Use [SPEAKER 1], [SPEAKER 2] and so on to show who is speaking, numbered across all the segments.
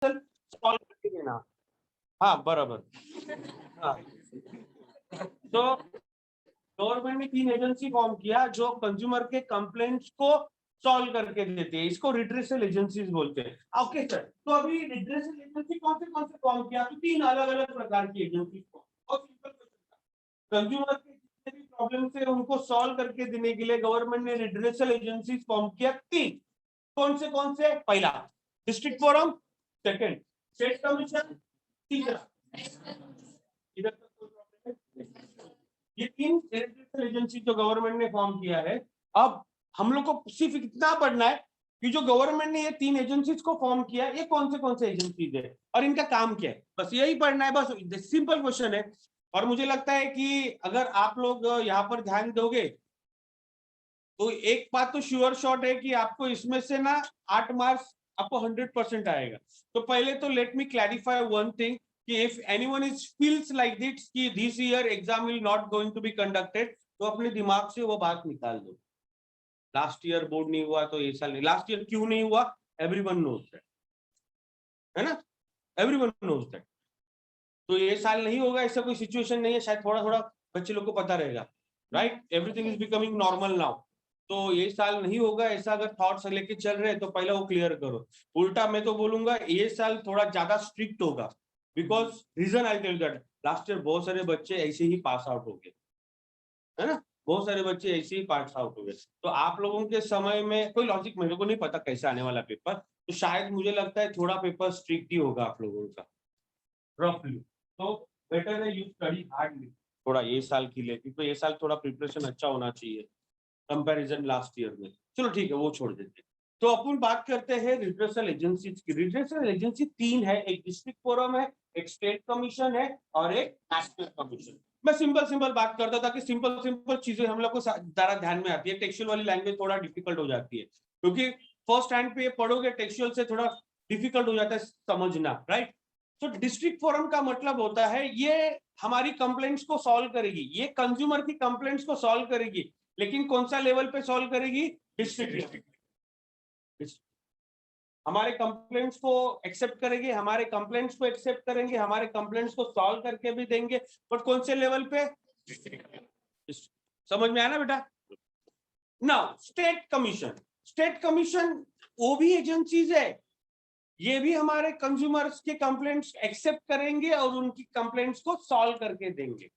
[SPEAKER 1] Solve करके देना। हाँ बराबर। हाँ तो गवर्नमेंट ने 3 एजेंसी फॉर्म किया जो कंज्यूमर के कंप्लेंट्स को सॉल्व करके देती है, इसको रिड्रेसल एजेंसीज बोलते हैं। ओके सर, तो अभी रिड्रेसल एजेंसी कौन से फॉर्म किया? तो 3 अलग अलग प्रकार की एजेंसी को। और सिंपल कंज्यूमर के जितने भी प्रॉब्लम है उनको सॉल्व करके देने के लिए गवर्नमेंट ने रिड्रेसल एजेंसी फॉर्म किया 3। कौन से? पहला district forum, second state commission, तीसरा इधर तक कोई प्रॉब्लम है? ये 3 रिड्रेसल एजेंसी जो गवर्नमेंट ने फॉर्म किया है। अब हम लोग को सिर्फ इतना पढ़ना है कि जो गवर्नमेंट ने ये 3 एजेंसीज को फॉर्म किया, ये कौन से एजेंसीज है और इनका काम क्या है, बस यही पढ़ना है। बस सिंपल क्वेश्चन है। और मुझे लगता है कि अगर आप लोग यहाँ पर ध्यान दोगे तो एक बात तो श्योर शॉट है कि आपको इसमें से ना 8 मार्क्स आपको 100% आएगा। तो पहले तो let me clarify one thing कि if anyone is feels like this कि this year exam will not going to be conducted, तो अपने दिमाग से वो बात निकाल दो। लास्ट ईयर बोर्ड नहीं हुआ तो ये साल नहीं। लास्ट ईयर क्यों नहीं हुआ? एवरीवन नोज दैट, है ना? Everyone knows that. तो ये साल नहीं होगा ऐसा कोई सिचुएशन नहीं है, शायद थोड़ा थोड़ा बच्चे लोग को पता रहेगा, right? Everything is becoming normal now. तो ये साल नहीं होगा ऐसा अगर थॉट्स लेके चल रहे हैं तो पहले वो क्लियर करो। उल्टा मैं तो बोलूंगा ये साल थोड़ा ज्यादा स्ट्रिक्ट होगा, because reason I tell that last year बहुत सारे बच्चे ऐसे ही पास आउट हो गए, है ना? बहुत सारे बच्चे ऐसे ही पास आउट हो गए। तो आप लोगों के समय में कोई लॉजिक मेरे को नहीं पता कैसे आने वाला पेपर, तो शायद मुझे लगता है थोड़ा पेपर स्ट्रिक्ट ही होगा आप लोगों का, रफली। तो बेटर है यू स्टडी हार्डली थोड़ा ये साल के लिए, क्योंकि ये साल थोड़ा प्रिपरेशन अच्छा होना चाहिए कंपैरिजन लास्ट ईयर में। चलो ठीक है, वो छोड़ देते हैं। तो अपन बात करते हैं रिड्रेसल एजेंसी की। रिड्रेसल एजेंसी 3 है, एक डिस्ट्रिक्ट फोरम है, एक स्टेट कमीशन है और एक नेशनल कमीशन। मैं सिंपल बात करता था कि सिंपल चीजें हम लोग को ज्यादा ध्यान में आती है। टेक्सचुअल वाली लैंग्वेज थोड़ा डिफिकल्ट हो जाती है, क्योंकि फर्स्ट हैंड पे पढ़ोगे टेक्सचुअल से थोड़ा डिफिकल्ट हो जाता है समझना, राइट? तो डिस्ट्रिक्ट फोरम का मतलब होता है ये हमारी कंप्लेंट्स को सॉल्व करेगी, ये कंज्यूमर की कंप्लेंट्स को सॉल्व करेगी। लेकिन कौन सा लेवल पे सॉल्व करेगी? डिस्ट्रिक्ट। हमारे कंप्लेंट्स को एक्सेप्ट करेंगे, हमारे कंप्लेंट्स को एक्सेप्ट करेंगे, हमारे कंप्लेंट्स को सॉल्व करके भी देंगे, बट कौन से लेवल पे? समझ में आया ना बेटा? नाउ स्टेट कमीशन वो भी एजेंसीज है, ये भी हमारे कंज्यूमर्स के कंप्लेंट्स एक्सेप्ट करेंगे और उनकी कंप्लेंट्स को सॉल्व करके देंगे।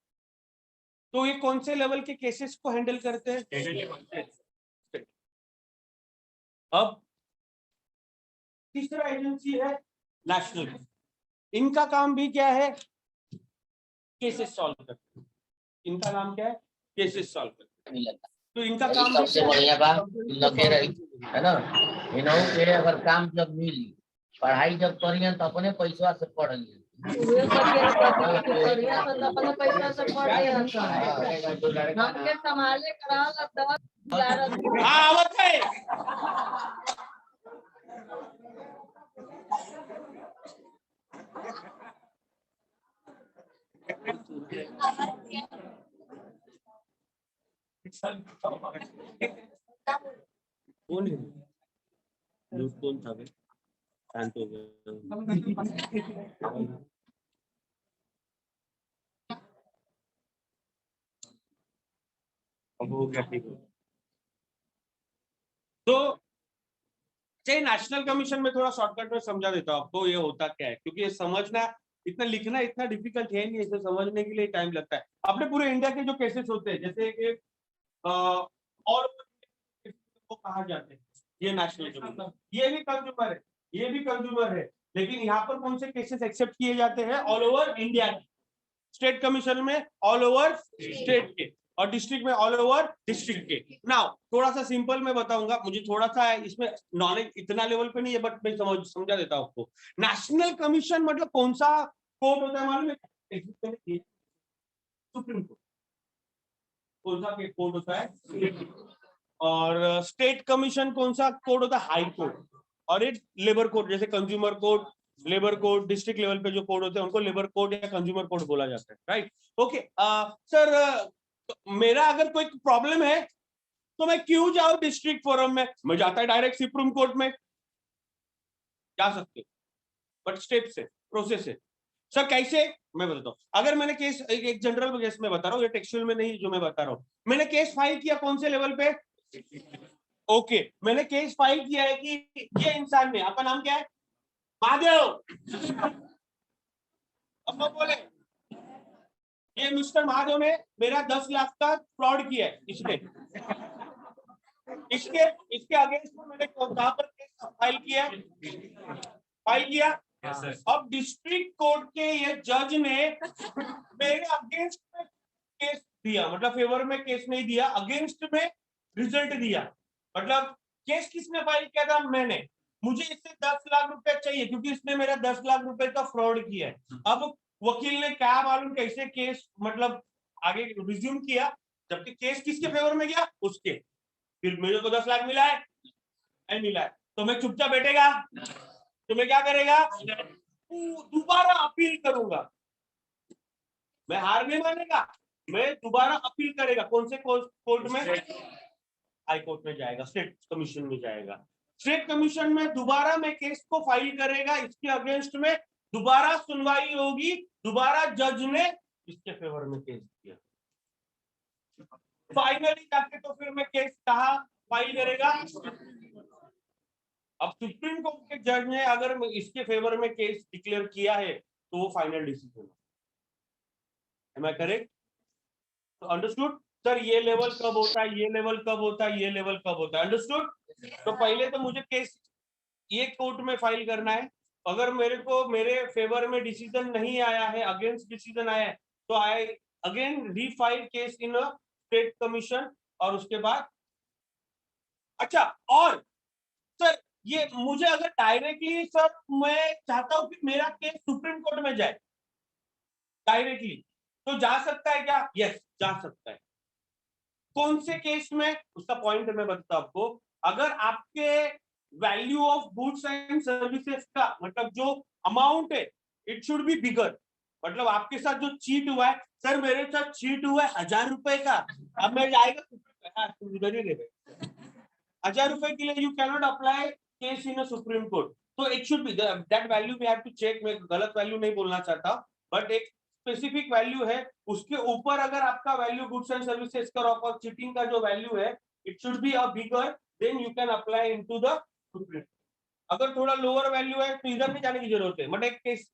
[SPEAKER 1] तो ये कौन से लेवल के केसेस को हैंडल करते हैं? अब तीसरा एजेंसी है नेशनल। इनका काम भी क्या है? केसेस सॉल्व करते हैं। इनका नाम क्या है? केसेस सॉल्व करते हैं। तो इनका काम
[SPEAKER 2] सबसे बढ़िया बात लगे रही है ना, इन्हों के अगर काम जब मिली, पढ़ाई जब करिए तो अपने पैसा से पढ़िए,
[SPEAKER 3] अपने पैसा से पढ़िए, हमके संभाले करा
[SPEAKER 1] आवत है। कौन है? कौन था? शांत हो गया। अब वो क्या ठीक हो? तो चाहिए नेशनल कमीशन में थोड़ा शॉर्टकट में समझा देता हूँ आपको ये होता क्या है, क्योंकि ये समझना इतना लिखना इतना डिफिकल्ट है नहीं, इसे समझने के लिए टाइम लगता है। अपने पूरे इंडिया के जो केसेस होते हैं, जैसे कि और को कहा जाते हैं, ये नेशनल कमीशन, ये भी कंज्यूमर है, ये भी कंज्यूमर है, लेकिन यहाँ पर कौन से केसेस एक्सेप्ट किए जाते हैं? ऑल ओवर इंडिया के। स्टेट कमीशन में ऑल ओवर स्टेट के, और डिस्ट्रिक्ट में ऑल ओवर डिस्ट्रिक्ट के। नाउ थोड़ा सा सिंपल मैं बताऊंगा, मुझे थोड़ा सा इसमें नॉलेज इतना लेवल पे नहीं है, बट मैं समझा देता हूं आपको। नेशनल कमीशन मतलब कौन सा कोर्ट होता है मालूम है? Supreme court. कौन सा कोर्ट होता है? और स्टेट कमीशन कौन सा कोर्ट होता है? High court. और एक लेबर कोर्ट, जैसे consumer court, labour court, district level पे जो कोर्ट होते हैं उनको लेबर कोर्ट या कंज्यूमर कोर्ट बोला जाता है, राइट? ओके सर, मेरा अगर कोई प्रॉब्लम है तो मैं क्यों जाऊं डिस्ट्रिक्ट फोरम में? मैं जाता है डायरेक्ट सुप्रीम कोर्ट में, जा सकते बट स्टेप्स है, प्रोसेस है। सर कैसे, मैं बताता हूँ। अगर मैंने केस एक जनरल केस में बता रहा हूँ, ये टेक्सचुअल में नहीं जो मैं बता रहा हूँ। मैंने केस फाइल किया कौन से लेवल पे? ओके, मैंने केस फाइल किया है कि ये इंसान ने, आपका नाम क्या है? महादेव। अब वो बोले ये मिस्टर महादेव ने मेरा 10 लाख का फ्रॉड किया है, इसके इसके अगेंस्ट में मैंने कहां पर केस फाइल किया है? फाइल किया। अब डिस्ट्रिक्ट कोर्ट के ये जज ने मेरे अगेंस्ट में केस दिया, मतलब फेवर में केस नहीं दिया, अगेंस्ट में रिजल्ट दिया। मतलब केस किसने फाइल किया था? मैंने। मुझे इससे 10 लाख रुपए चाहिए क्योंकि इसने मेरा 10 लाख रुपए का फ्रॉड किया है। अब वकील ने क्या मालूम कैसे केस मतलब आगे रिज्यूम किया, जबकि केस किसके फेवर में गया? उसके। फिर मेरे को 10 लाख मिला है, नहीं मिला है, तो मैं चुपचाप बैठेगा? तो मैं क्या करेगा? दोबारा अपील करूंगा। मैं हार नहीं मानेगा, मैं दोबारा अपील करेगा। कौन से कोर्ट में? हाई कोर्ट में जाएगा, स्टेट कमीशन में जाएगा। स्टेट कमीशन में दोबारा मैं केस को फाइल करेगा, इसके अगेंस्ट में दोबारा सुनवाई होगी, दोबारा जज ने इसके फेवर में केस दिया। फाइनली जाके तो फिर मैं केस कहाँ फाइल करेगा? अब सुप्रीम कोर्ट के जज ने अगर इसके फेवर में केस डिक्लेयर किया है तो वो फाइनल डिसीजन है। Am I correct? तो अंडरस्टूड? सर ये लेवल कब होता है, ये लेवल कब होता है, ये लेवल कब होता है? अंडरस्टूड? तो पहले तो मुझे केस ये कोर्ट में फाइल करना है। अगर मेरे को मेरे फेवर में डिसीजन नहीं आया है, अगेंस्ट डिसीजन आया है, तो I again रीफाइल case in state commission. और उसके बाद अच्छा, और सर ये मुझे अगर डायरेक्टली सर मैं चाहता हूं कि मेरा केस सुप्रीम कोर्ट में जाए डायरेक्टली, तो जा सकता है क्या? यस, जा सकता है। कौन से केस में? उसका पॉइंट मैं बताता हूं आपको। अगर आपके value of goods and services का मतलब जो अमाउंट है इट शुड बी बिगर, मतलब आपके साथ जो चीट हुआ है, सर मेरे साथ चीट हुआ है 1000 रुपए का, अब मैं जाएगा उधर ही ले 1000 रुपए के लिए you cannot apply case in supreme court. तो it should be that value we have to check. मैं गलत वैल्यू नहीं बोलना चाहता, बट एक स्पेसिफिक वैल्यू है, उसके ऊपर अगर आपका वैल्यू गुड्स एंड सर्विसेज का और चीटिंग का जो वैल्यू है it should be a bigger, then you can apply into the supreme. अगर थोड़ा लोअर वैल्यू है तो इधर नहीं जाने की जरूरत है। बट एक केस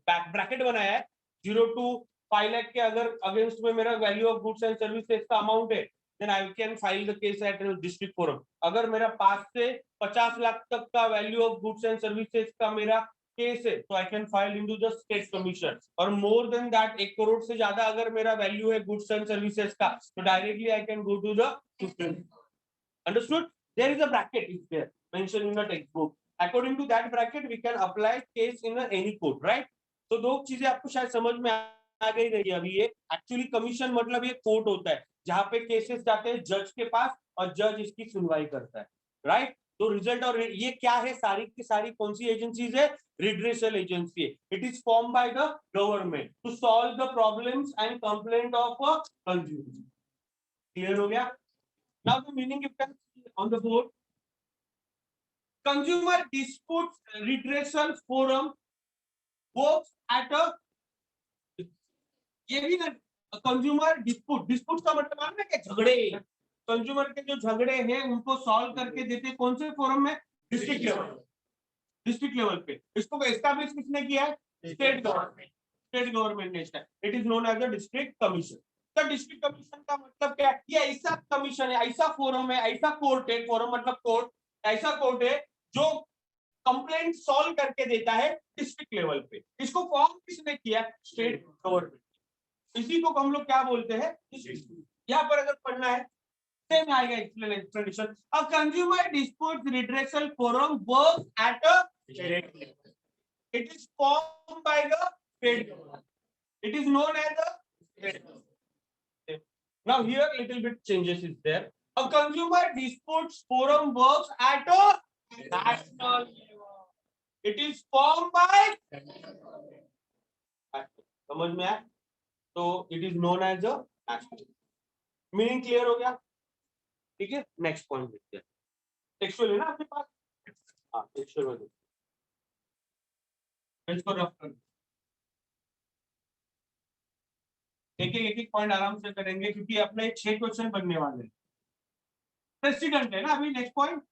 [SPEAKER 1] ब्रैकेट बनाया है 0 to 5 लाख के अगर अगेंस्ट में मेरा value of goods and services का अमाउंट है, then I can file the case at district forum. अगर मेरा 5 से 50 लाख तक का value of goods and services का मेरा केस है तो I can file into the state commission. और मोर देन दैट 1 करोड़ से ज्यादा अगर मेरा वैल्यू है गुड्स एंड सर्विसेज का तो directly I can go to the supreme. Understood? There is a bracket is there mention in the text book. According to that bracket we can apply case in any court, right? तो दो चीजें आपको शायद समझ में आ गई रही है अभी। ये एक्चुअली कमीशन मतलब ये कोर्ट होता है जहां पे केसेस जाते हैं जज के पास और जज इसकी सुनवाई करता है, राइट? तो रिजल्ट और ये क्या है, सारी की सारी कौन सी एजेंसीज है? रिड्रेसल एजेंसी है। It is form by the government to solve the problems and complaint of a consumer. Clear हो गया? Now the meaning you can on the board. Consumer dispute redressal forum works at a, ये भी ना, consumer dispute, dispute का मतलब मालूम है क्या? झगड़े। कंज्यूमर के जो झगड़े हैं उनको सॉल्व करके देते कौन से फोरम में? District level. डिस्ट्रिक्ट लेवल पे इसको एस्टैब्लिश किसने किया है? State government. स्टेट गवर्नमेंट ने। It is known as a district commission. तो डिस्ट्रिक्ट कमीशन का मतलब क्या है? ये ऐसा कमीशन है, ऐसा फोरम है, ऐसा कोर्ट है, फोरम मतलब कोर्ट, ऐसा कोर्ट है जो कंप्लेंट सॉल्व करके देता है डिस्ट्रिक्ट लेवल पे। इसको फॉर्म किसने किया? State government. इसी को हम लोग क्या बोलते हैं? यहाँ पर अगर पढ़ना है सेम आएगा explanation. A consumer dispute redressal forum works at a state level. It is formed by the state government. It is known as the state government. Now here little bit changes is there. A consumer disputes forum works at a national level. It is formed by, समझ में आया? तो it is known as a national. Meaning clear हो गया? ठीक है, next point देखते हैं। टेक्सचुअल है ना आपके पास? हाँ, टेक्सचुअल में देखते हैं। इसको रफ कर, एक एक पॉइंट आराम से करेंगे क्योंकि अपने 6 क्वेश्चन बनने वाले हैं। प्रेसिडेंट है ना अभी। Next point,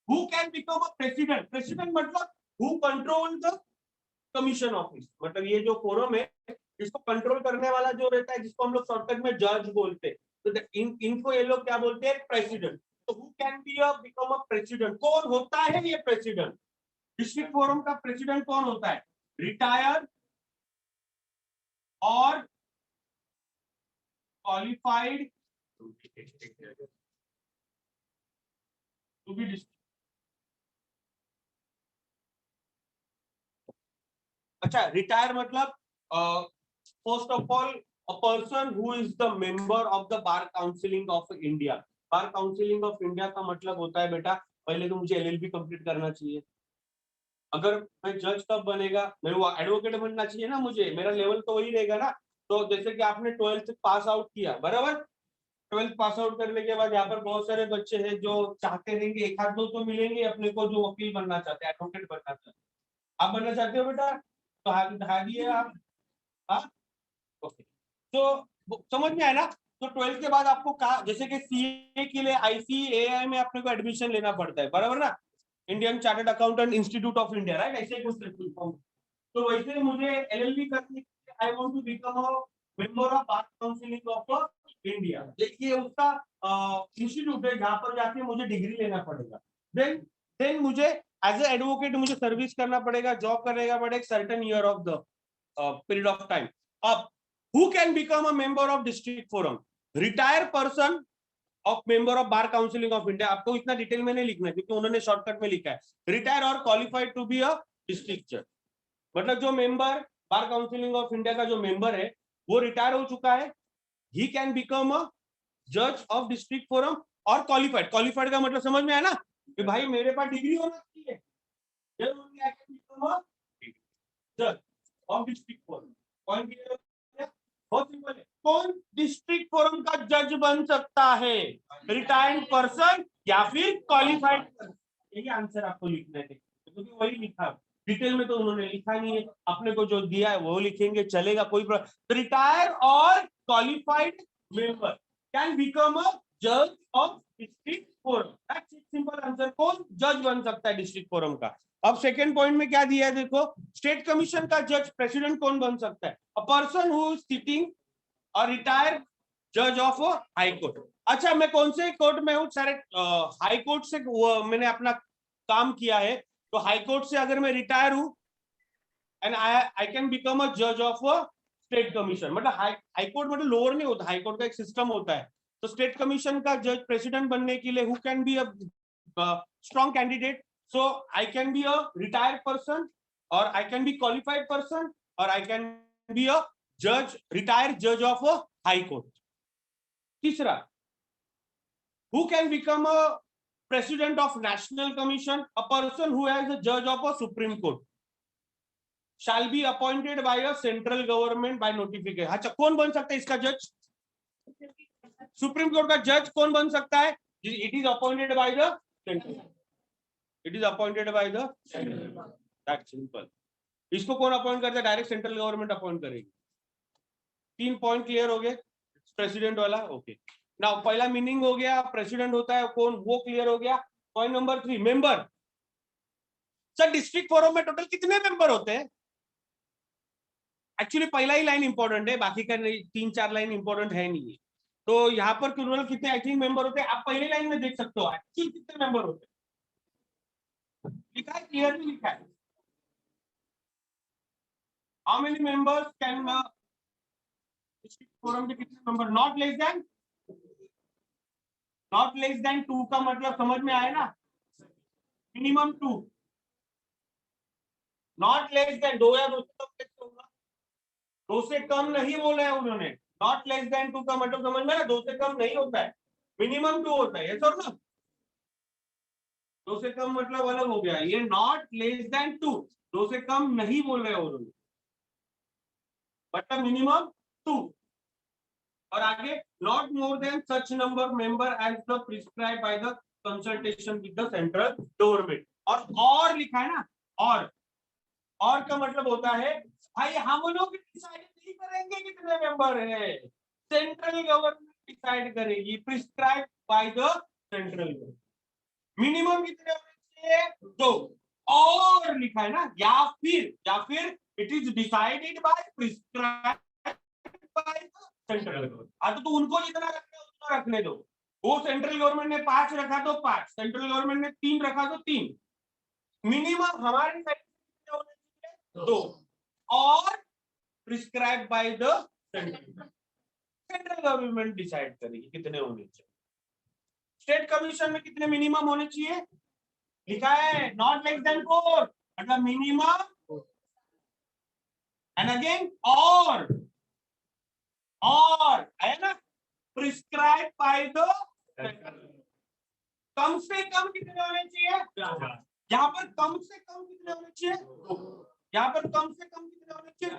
[SPEAKER 1] who can become a president. President मतलब who control the commission office, मतलब ये जो फोरम है इसको कंट्रोल करने वाला जो रहता है, जिसको हम लोग शॉर्टकट में जज बोलते हैं, तो इनको ये लोग क्या बोलते हैं, प्रेसिडेंट। तो who can be a become a president, कौन होता है ये प्रेसिडेंट? डिस्ट्रिक्ट फोरम का प्रेसिडेंट कौन होता है? रिटायर्ड और क्वालिफाइड टू बी डिस्ट्रिक्ट। अच्छा, रिटायर मतलब first of all a person who is the member of the bar counseling of India। Bar counselling of India का मतलब होता है बेटा, पहले तो मुझे एलएलबी कंप्लीट करना चाहिए। अगर मैं जज कब बनेगा, मेरे को एडवोकेट बनना चाहिए ना, मुझे मेरा लेवल तो वही रहेगा ना। तो जैसे कि आपने 12th पास आउट किया, बराबर, 12th पास आउट करने के बाद यहाँ पर बहुत सारे बच्चे हैं जो चाहते रहेंगे, एक आध दो तो मिलेंगे अपने को जो वकील बनना चाहते हैं, एडवोकेट बनना चाहते हैं। आप बनना चाहते हो बेटा? तो हाथ दिए आप। हाँ, ओके। तो समझ में आया ना। तो 12th के बाद आपको कहा, जैसे कि सीए के लिए आईसीएआई में अपने को एडमिशन लेना पड़ता है, बराबर ना, Indian chartered accountant institute of India, right, ऐसे कुछ। तो वैसे मुझे एलएलबी करने के लिए I want to become a member of bar counselling of India. देखिए उसका इंस्टीट्यूट है जहां पर जाके मुझे डिग्री लेना पड़ेगा। देन मुझे एज ए एडवोकेट मुझे सर्विस करना पड़ेगा, जॉब करने पड़ेगा certain year of the period of time. अब who can become a member of district forum? Retired person of member of bar counseling of India। आपको इतना डिटेल में नहीं लिखना है क्योंकि उन्होंने शॉर्टकट में लिखा है, रिटायर और qualified to be a district जज। मतलब जो member bar counselling of India का जो मेंबर है वो रिटायर हो चुका है, ही कैन बिकम अ जज ऑफ डिस्ट्रिक्ट फोरम। और क्वालिफाइड, क्वालिफाइड का मतलब समझ में आया ना कि भाई मेरे पास डिग्री होना चाहिए, जज of district forum. Point clear है? बहुत सिंपल है। कौन डिस्ट्रिक्ट फोरम का जज बन सकता है? रिटायर्ड पर्सन या फिर क्वालिफाइड पर्सन। यही आंसर आपको लिखना है, क्योंकि वही लिखा, डिटेल में तो उन्होंने लिखा नहीं है, अपने को जो दिया है वो लिखेंगे, चलेगा, कोई प्रॉब्लम। रिटायर और qualified member can become a जज of district forum. That's simple answer. कौन जज बन सकता है डिस्ट्रिक्ट फोरम का? अब सेकेंड पॉइंट में क्या दिया है देखो, स्टेट कमीशन का जज प्रेसिडेंट कौन बन सकता है? A person who is sitting और रिटायर्ड जज ऑफ हाई कोर्ट। अच्छा, मैं कौन से कोर्ट में हूँ? सारे हाई कोर्ट से मैंने अपना काम किया है, तो हाई कोर्ट से अगर मैं रिटायर हूं and I can become a जज ऑफ स्टेट कमीशन। मतलब हाई कोर्ट मतलब लोअर नहीं होता, हाई कोर्ट का एक सिस्टम होता है। तो स्टेट कमीशन का जज प्रेसिडेंट बनने के लिए who can be a strong candidate? So I can be a retired person, और I can be qualified person, और आई कैन बी अ जज, रिटायर्ड जज ऑफ हाई कोर्ट। तीसरा, who can become a president of national commission? A person who has a जज of a supreme court shall be appointed by a central government by notification। अच्छा, कौन बन सकता है इसका जज? सुप्रीम कोर्ट का जज कौन बन सकता है? It is appointed by the central, it is appointed by the central. That's simple. इसको कौन अपॉइंट करता है? डायरेक्ट सेंट्रल गवर्नमेंट अपॉइंट करेगी। 3 पॉइंट क्लियर हो गए प्रेसिडेंट वाला। ओके, नाउ पहला मीनिंग हो गया, प्रेसिडेंट होता है कौन, वो क्लियर हो गया। Point number 3, member. Sir district forum में टोटल कितने मेंबर होते हैं? एक्चुअली पहला ही लाइन इंपॉर्टेंट है, बाकी का 3-4 लाइन इंपॉर्टेंट है नहीं। तो यहाँ पर टोटल कितने आई थिंक मेंबर होते हैं, आप पहली लाइन में देख सकते हो एक्चुअली कितने मेंबर होते हैं, लिखा है, क्लियरली लिखा है। How many members can district forum के कितने मेंबर? नॉट लेस देन 2 का मतलब समझ में आया ना, मिनिमम 2, नॉट लेस देन 2 या 2 से कम कैसे होगा? 2 से कम नहीं बोला है उन्होंने। नॉट लेस देन 2 का मतलब समझ में आया, 2 से कम नहीं होता है, मिनिमम 2 होता है, ये सर ना। 2 से कम मतलब अलग हो गया, ये नॉट लेस देन 2, 2 से कम नहीं बोल रहे उन्होंने, मतलब मिनिमम 2। और आगे not more than such number member as the prescribe by the consultation with the central government. और लिखा है ना, और और का मतलब होता है भाई हम लोग डिसाइड नहीं करेंगे कितने मेंबर है, सेंट्रल गवर्नमेंट डिसाइड करेगी, prescribe by the central government. Minimum कितने होने चाहिए? 2। और लिखा है ना, या फिर it is decided by prescribe by the central government. हाँ तो उनको जितना रखना है उतना रखने दो। वो सेंट्रल गवर्नमेंट ने 5 रखा तो 5, सेंट्रल गवर्नमेंट ने 3 रखा तो 3। मिनिमम हमारे साइड कितने होने चाहिए? 2। और prescribe by the central government decide करेगी कितने होने चाहिए। स्टेट कमीशन में कितने मिनिमम होने चाहिए? लिखा है नॉट लेस देन 4, मतलब मिनिमम एंड अगेन और है ना, प्रिस्क्राइब बाय द, कम से कम कितने होने चाहिए? यहाँ पर कम से कम कितने होने चाहिए? यहाँ पर कम से कम कितने होने चाहिए?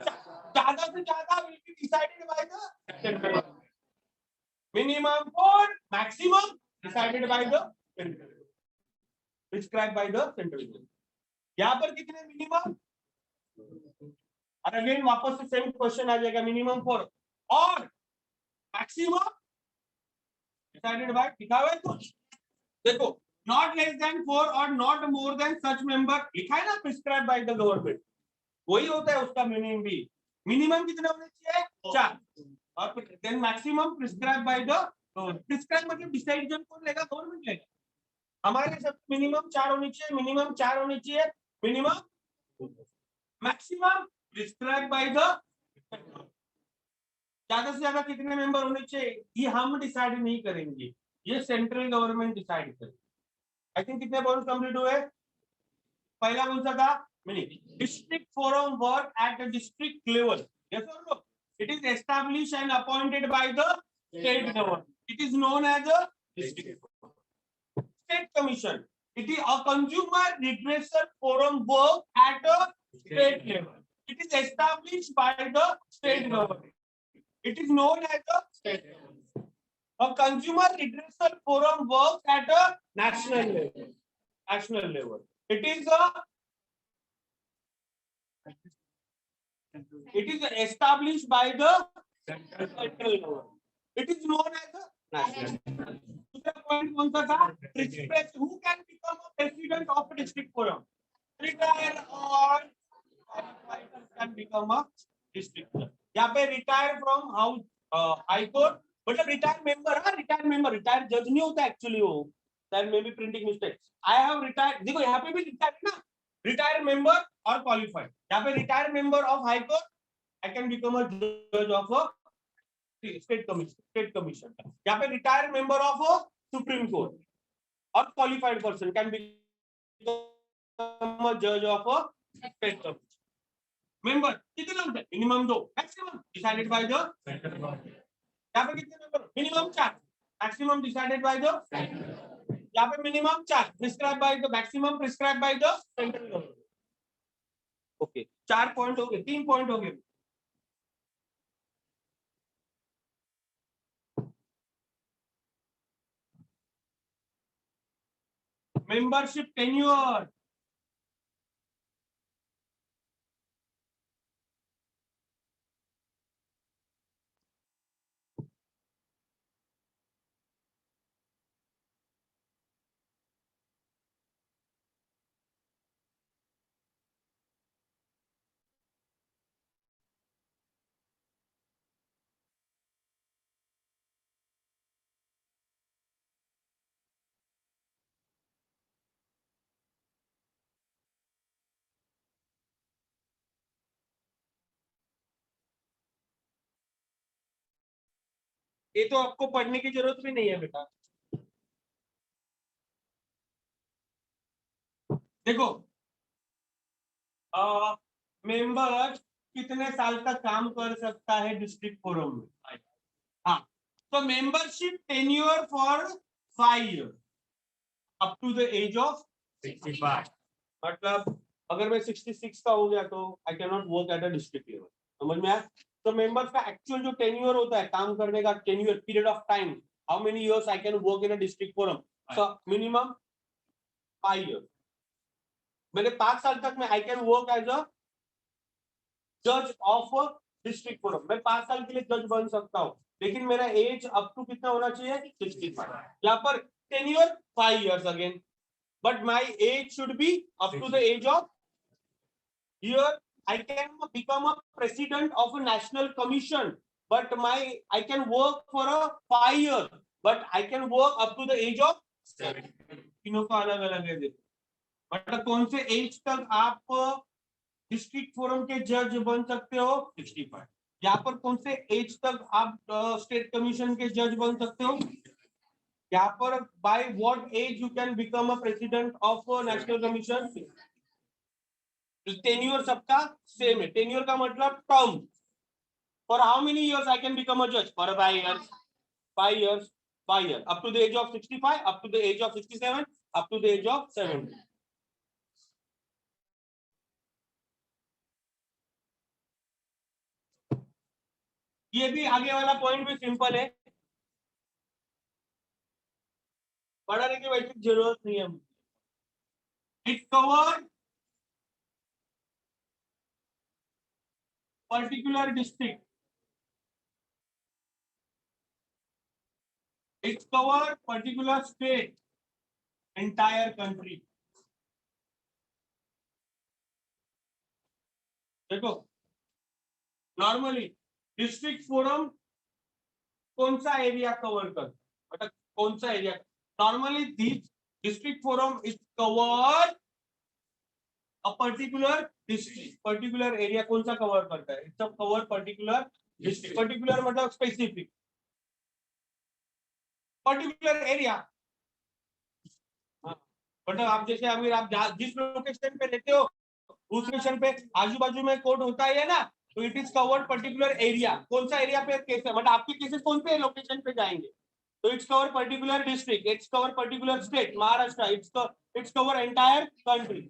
[SPEAKER 1] ज्यादा से ज्यादा will be decided by the central, minimum 4, maximum decided by the central, prescribe by the central. यहाँ पर कितने मिनिमम, और अगेन वापस से सेम क्वेश्चन आ जाएगा, मिनिमम 4 और मैक्सिमम डिसाइडेड बाय, लिखा हुआ है कुछ देखो, नॉट लेस देन 4 और not more than such member, लिखा है ना प्रिस्क्राइब बाय द गवर्नमेंट, वही होता है उसका मिनिमम भी। मिनिमम कितने होने चाहिए? 4, और then maximum prescribe by the, prescribe मतलब डिसाइड कौन लेगा? गवर्नमेंट लेगा। हमारे सब मिनिमम 4 होनी चाहिए, मिनिमम 4 होनी चाहिए, minimum, maximum prescribe by the, ज्यादा से ज्यादा कितने मेंबर होने चाहिए ये हम डिसाइड नहीं करेंगे, ये सेंट्रल गवर्नमेंट डिसाइड करेगी। आई थिंक कितने पॉइंट कंप्लीट हुए? पहला कौन सा था? District forum work at the district level, yes और no? It is establish and appointed by the state government, it is known as a district state commission, it is a consumer redressal forum work at a state level, it is established by the state government, it is known as a state level. A consumer redressal forum works at a national level, it is established by the central government, it is known as a national. दूसरा point कौन सा था? who can become a president of a district forum? Retire or can become a district forum. यहाँ पे retire from house high court, मतलब retire member, हाँ retire member, retire जज नहीं होता एक्चुअली, वो there may be printing mistake. I have retire, देखो यहाँ पे भी रिटायर ना, रिटायर मेंबर और क्वालिफाइड। यहाँ पे retire member of high court, I can become a जज ऑफ अ स्टेट कमीशन। यहाँ पे retire member of supreme court और qualified person can become a जज of a state commission. Member कितने होते हैं? Minimum 2, maximum decided by the, यहाँ पे कितने member? Minimum 4, maximum decided by the, यहाँ पे minimum 4, prescribe by the, maximum prescribe by the central government. Okay 4 point हो गए, 3 पॉइंट हो गए। मेंबरशिप टेन्योर, ये तो आपको पढ़ने की जरूरत भी नहीं है बेटा। देखो मेंबर कितने साल तक काम कर सकता है डिस्ट्रिक्ट फोरम में? हाँ, तो membership tenure for 5 years up to the age of 65। मतलब अगर मैं 66 का हो गया तो I can not work at a district level, समझ में आया? तो मेंबर्स का एक्चुअल जो टेन्योर होता है, काम करने का tenure, period of time, how many years I can work in a district forum, so minimum 5 years। मैंने 5 साल तक मैं I can work as a जज ऑफ डिस्ट्रिक्ट फोरम। मैं 5 साल के लिए जज बन सकता हूँ, लेकिन मेरा एज अप टू कितना होना चाहिए? 65। यहाँ पर tenure 5 years again, but my age should be up to the age of, here I can become a president of a national commission, but I can work for a 5 years, but I can work up to the age of 7। तीनों का अलग अलग है। मतलब कौन से as तक आप डिस्ट्रिक्ट फोरम के जज बन सकते हो? 65। यहाँ पर कौन से एज तक आप स्टेट कमीशन के जज बन सकते हो? यहाँ पर by what age you can become a president of national commission? Tenure सबका सेम है। टेन्योर का मतलब term, for how many years I can become a जज? For 5 years, 5 years, 5 years, up to the age of 65, up to the age of 67, up to the age of 70। ये भी आगे वाला point भी simple है, पढ़ाने की वैसे जरूरत नहीं है। It cover particular district, it cover particular state, entire country. देखो नॉर्मली डिस्ट्रिक्ट फोरम कौन सा एरिया कवर कर, मतलब कौन सा area? Normally district forum is cover a particular district. Particular area कौन सा कवर करता है? Its cover particular district. Particular मतलब स्पेसिफिक, पर्टिकुलर एरिया। मतलब आप जैसे अगर आप जिस लोकेशन पे रहते हो उस लोकेशन पे आजू बाजू में कोर्ट होता है ना, तो it is covered particular area. कौन सा एरिया पे केस है, मतलब आपके केसेस कौन से लोकेशन पे जाएंगे? तो its cover particular district, its cover particular state, Maharashtra, its cover entire country.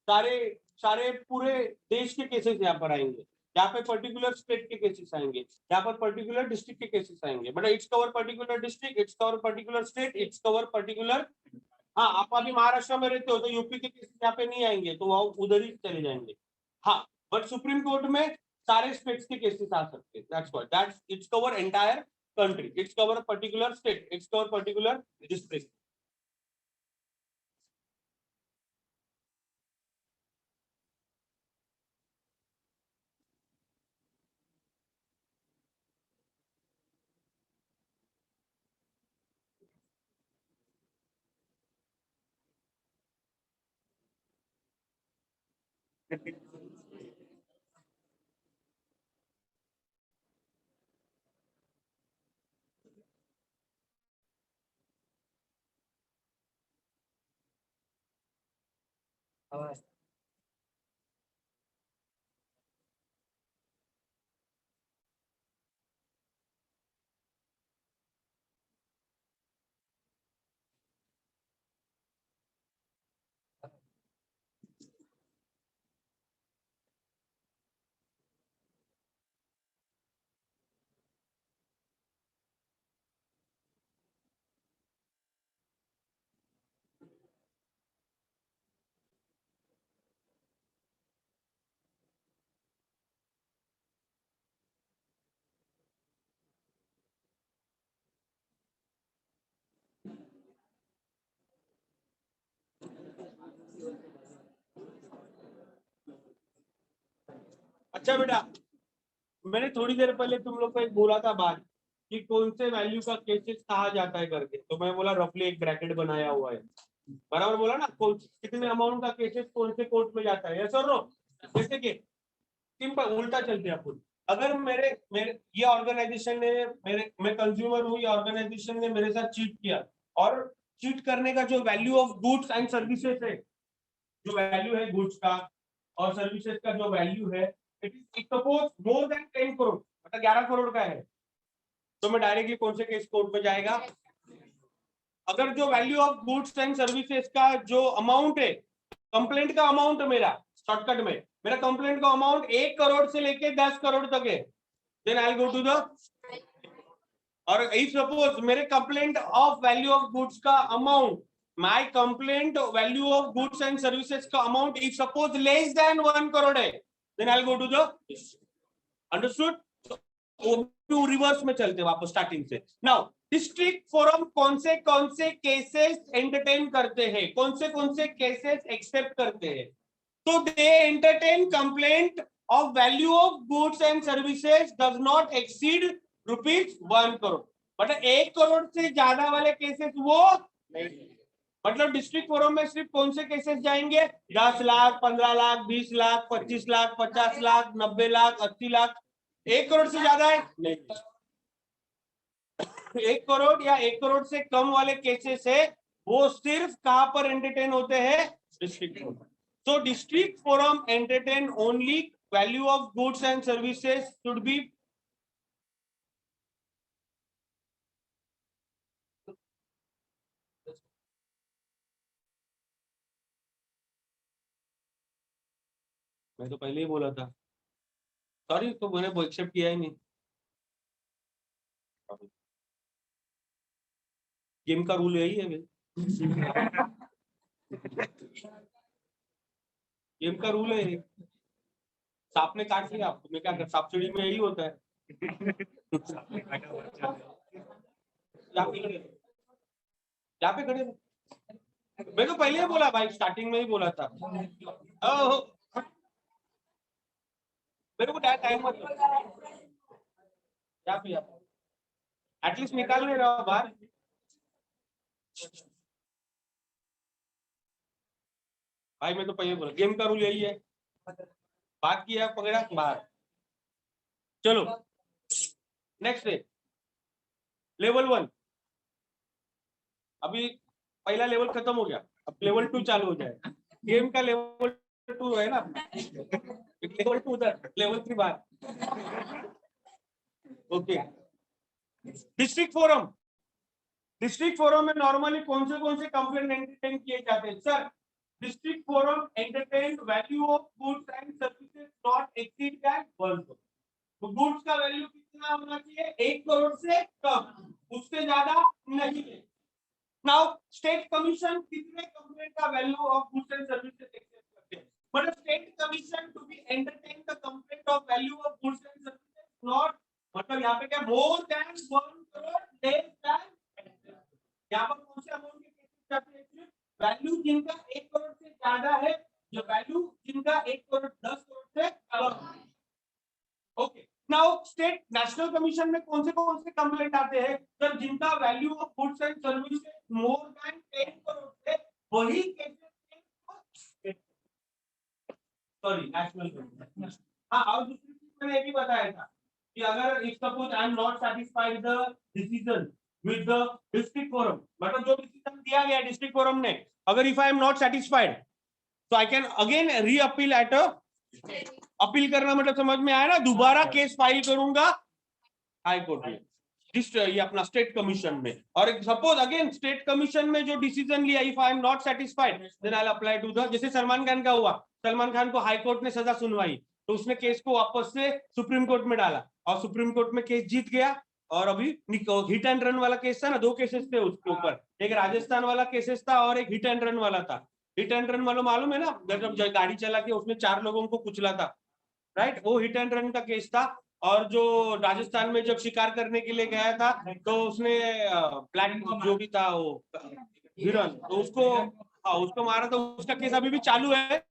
[SPEAKER 1] सारे सारे पूरे देश के केसेस यहाँ पर आएंगे। यहाँ पे पर्टिकुलर स्टेट के केसेस आएंगे, यहाँ पर पर्टिकुलर डिस्ट्रिक्ट के केसेस आएंगे। मतलब its cover particular district, its cover particular state, its cover particular. हाँ, आप अभी महाराष्ट्र में रहते हो तो यूपी के केसेस यहाँ पे नहीं आएंगे, तो वह उधर ही चले जाएंगे। हाँ, बट सुप्रीम कोर्ट में सारे स्टेट्स के केसेस आ सकते हैं। That's what, that's its cover entire country, its cover particular state, its cover particular district. अच्छा बेटा, मैंने थोड़ी देर पहले तुम लोग को एक बोला था बात कि कौन से वैल्यू का केसेस कहा जाता है करके, तो मैं बोला रफली एक ब्रैकेट बनाया हुआ है। बराबर बोला ना? कितने अमाउंट का केसेस कौन से कोर्ट में जाता है, सर नो? जैसे कि सिंपल उल्टा चलते हैं अपन। अगर मेरे मेरे ये ऑर्गेनाइजेशन ने मैं कंज्यूमर हूँ, ये ऑर्गेनाइजेशन ने मेरे साथ चीट किया, और चीट करने का जो value of goods and services है, जो वैल्यू है गुड्स का और सर्विसेज का जो वैल्यू है, it is suppose more than 10 crore, मतलब 11 करोड़ का है, तो मैं डायरेक्टली कौन से केस कोर्ट में जाएगा? अगर जो value of goods and services का जो अमाउंट है, कंप्लेंट का अमाउंट, मेरा शॉर्टकट में मेरा कंप्लेंट का अमाउंट 1 करोड़ से लेके 10 करोड़ तक है, then I go to the. और इफ सपोज मेरे complaint of value of goods का amount, my complaint value of goods and services का amount if suppose less than 1 crore है, then I'll go to the understood. वो reverse में चलते वापस starting से. नाउ डिस्ट्रिक्ट फोरम कौन से केसेस एंटरटेन करते हैं, कौन से केसेस एक्सेप्ट करते हैं? तो they entertain complaint of value of goods and services does not exceed ₹1 crore. मतलब 1 करोड़ से ज्यादा वाले केसेस वो नहीं. मतलब डिस्ट्रिक्ट फोरम में सिर्फ कौन से केसेस जाएंगे? 10 लाख, 15 लाख, 20 लाख, 25 लाख, 50 लाख, 90 लाख, 80 लाख. 1 करोड़ से ज्यादा है नहीं. 1 करोड़ या 1 करोड़ से कम वाले केसेस है वो सिर्फ कहां पर एंटरटेन होते हैं? District forum. So district forum entertain only value of goods and services should be मैं तो पहले ही बोला था. सॉरी, तो मैंने वो एक्सेप्ट किया ही नहीं. गेम का रूल यही है. गेम का रूल है. सांप ने काट लिया आपको, मैं क्या कर, सांप सीढ़ी में यही होता है. यहाँ पे खड़े. मैं तो पहले ही बोला भाई, स्टार्टिंग में ही बोला था. मेरे को टाइम मत एटलीस्ट निकाल ले रहा बाहर. भाई मैं तो पहले बोला गेम का रूल यही है. बात किया, पकड़ा, बाहर. चलो नेक्स्ट है लेवल 1. अभी पहला लेवल खत्म हो गया, अब लेवल 2 चालू हो जाए. गेम का लेवल 2 है ना, लेवल 2 उधर, लेवल 3 बाहर. ओके. डिस्ट्रिक्ट फोरम में नॉर्मली कौन से कंप्लेंट एंटरटेन किए जाते हैं? Sir, district forum entertain value of goods and services not exceed than 1 crore. तो गुड्स का वैल्यू कितना होना चाहिए? 1 करोड़ से कम, उससे ज्यादा नहीं है. नाउ स्टेट कमीशन कितने कंप्लेंट का value of goods and services accept करते हैं? मतलब state commission to be entertain the complaint of value of goods and services not, मतलब यहाँ पे क्या, more than 1 crore, less than. यहाँ पर कौन से अमाउंट के केसेस जाते हैं? वैल्यू जिनका 1 करोड़ से ज्यादा है, जो वैल्यू जिनका 1 करोड़ 10 करोड़ से कम. Okay. Now state national commission में कौन से कंप्लेंट आते हैं? सर, जिनका value of goods and services more than 10 crore से, वही केसेस. Sorry, national commission. हाँ, और दूसरी चीज मैंने ये भी बताया था कि अगर if suppose I am not satisfied the decision with the district forum, मतलब जो डिसीजन दिया गया डिस्ट्रिक्ट फोरम ने, अगर if I am not satisfied तो आई कैन अगेन री अपील एट अपील करना. मतलब समझ में आया ना? दोबारा केस फाइल करूंगा हाई कोर्ट में, ये अपना स्टेट कमीशन में. और सपोज अगेन स्टेट कमीशन में जो डिसीजन लिया, if I am not satisfied then I will apply to the, जैसे सलमान खान का हुआ. सलमान खान को हाई कोर्ट ने सजा सुनवाई, तो उसने केस को वापस से सुप्रीम कोर्ट में डाला और सुप्रीम कोर्ट में केस जीत गया. और अभी हिट एंड रन वाला केस था ना, 2 केसेस थे उसके ऊपर. एक राजस्थान वाला केसेस था और एक हिट एंड रन वाला था. हिट एंड रन वाला मालूम है ना, जब गाड़ी चला के उसने 4 लोगों को कुचला था, राइट? वो हिट एंड रन का केस था. और जो राजस्थान में जब शिकार करने के लिए गया था तो उसने ब्लैक जो भी था वो हिरन, तो उसको मारा. तो उसका केस अभी भी चालू है,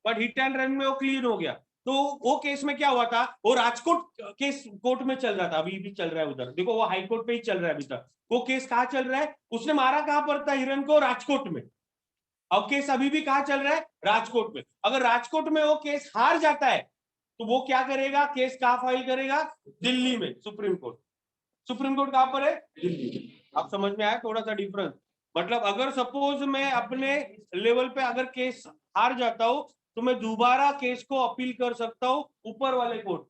[SPEAKER 1] बट हिट एंड रन में वो क्लीन हो गया. तो वो केस में क्या हुआ था, वो राजकोट केस कोर्ट में चल रहा था, अभी भी चल रहा है उधर. देखो वो हाई कोर्ट पे ही चल रहा है अभी तक. वो केस कहाँ चल रहा है? उसने मारा कहाँ पर था हिरन को? राजकोट में. अब केस अभी भी कहाँ चल रहा है? राजकोट में. अगर राजकोट में वो केस हार जाता है तो वो क्या करेगा? केस कहाँ फाइल करेगा? दिल्ली में, सुप्रीम कोर्ट. सुप्रीम कोर्ट कहाँ पर है? दिल्ली. आप समझ में आया थोड़ा सा डिफरेंस? मतलब अगर सपोज मैं अपने लेवल पे अगर केस हार जाता हूं तो मैं दोबारा केस को अपील कर सकता हूं ऊपर वाले court,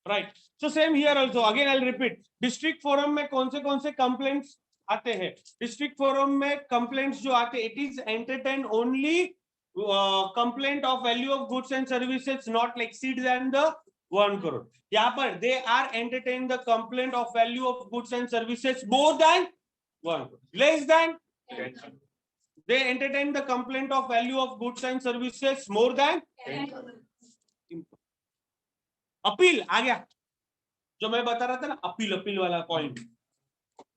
[SPEAKER 1] right? So same here also. Again I will repeat. District forum में कौन से कंप्लेंट्स आते हैं? डिस्ट्रिक्ट फोरम में कंप्लेंट्स जो आते हैं, it is entertain only complaint of value of goods and services not exceed then the 1 crore. यहाँ पर they are entertain the complaint of value of goods and services more than 1 crore. Less than they entertain the complaint of value of goods and services more than 10 crore. Appeal आ गया, जो मैं बता रहा था ना, appeal वाला point,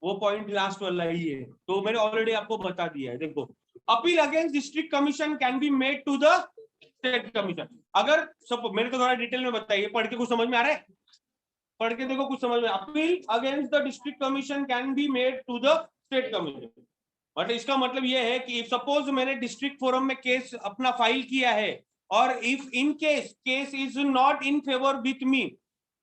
[SPEAKER 1] वो point last वाला ही है, तो मैंने ऑलरेडी आपको बता दिया है। देखो, appeal against district commission can be made to the state commission. अगर सब मेरे को थोड़ा डिटेल में बताइए, पढ़ के कुछ समझ में आ रहा है? पढ़ के देखो कुछ समझ में। Appeal against the district commission can be made to the state commission, मतलब इसका मतलब ये है कि सपोज मैंने डिस्ट्रिक्ट फोरम में केस अपना फाइल किया है, और if in case is not in favour with me,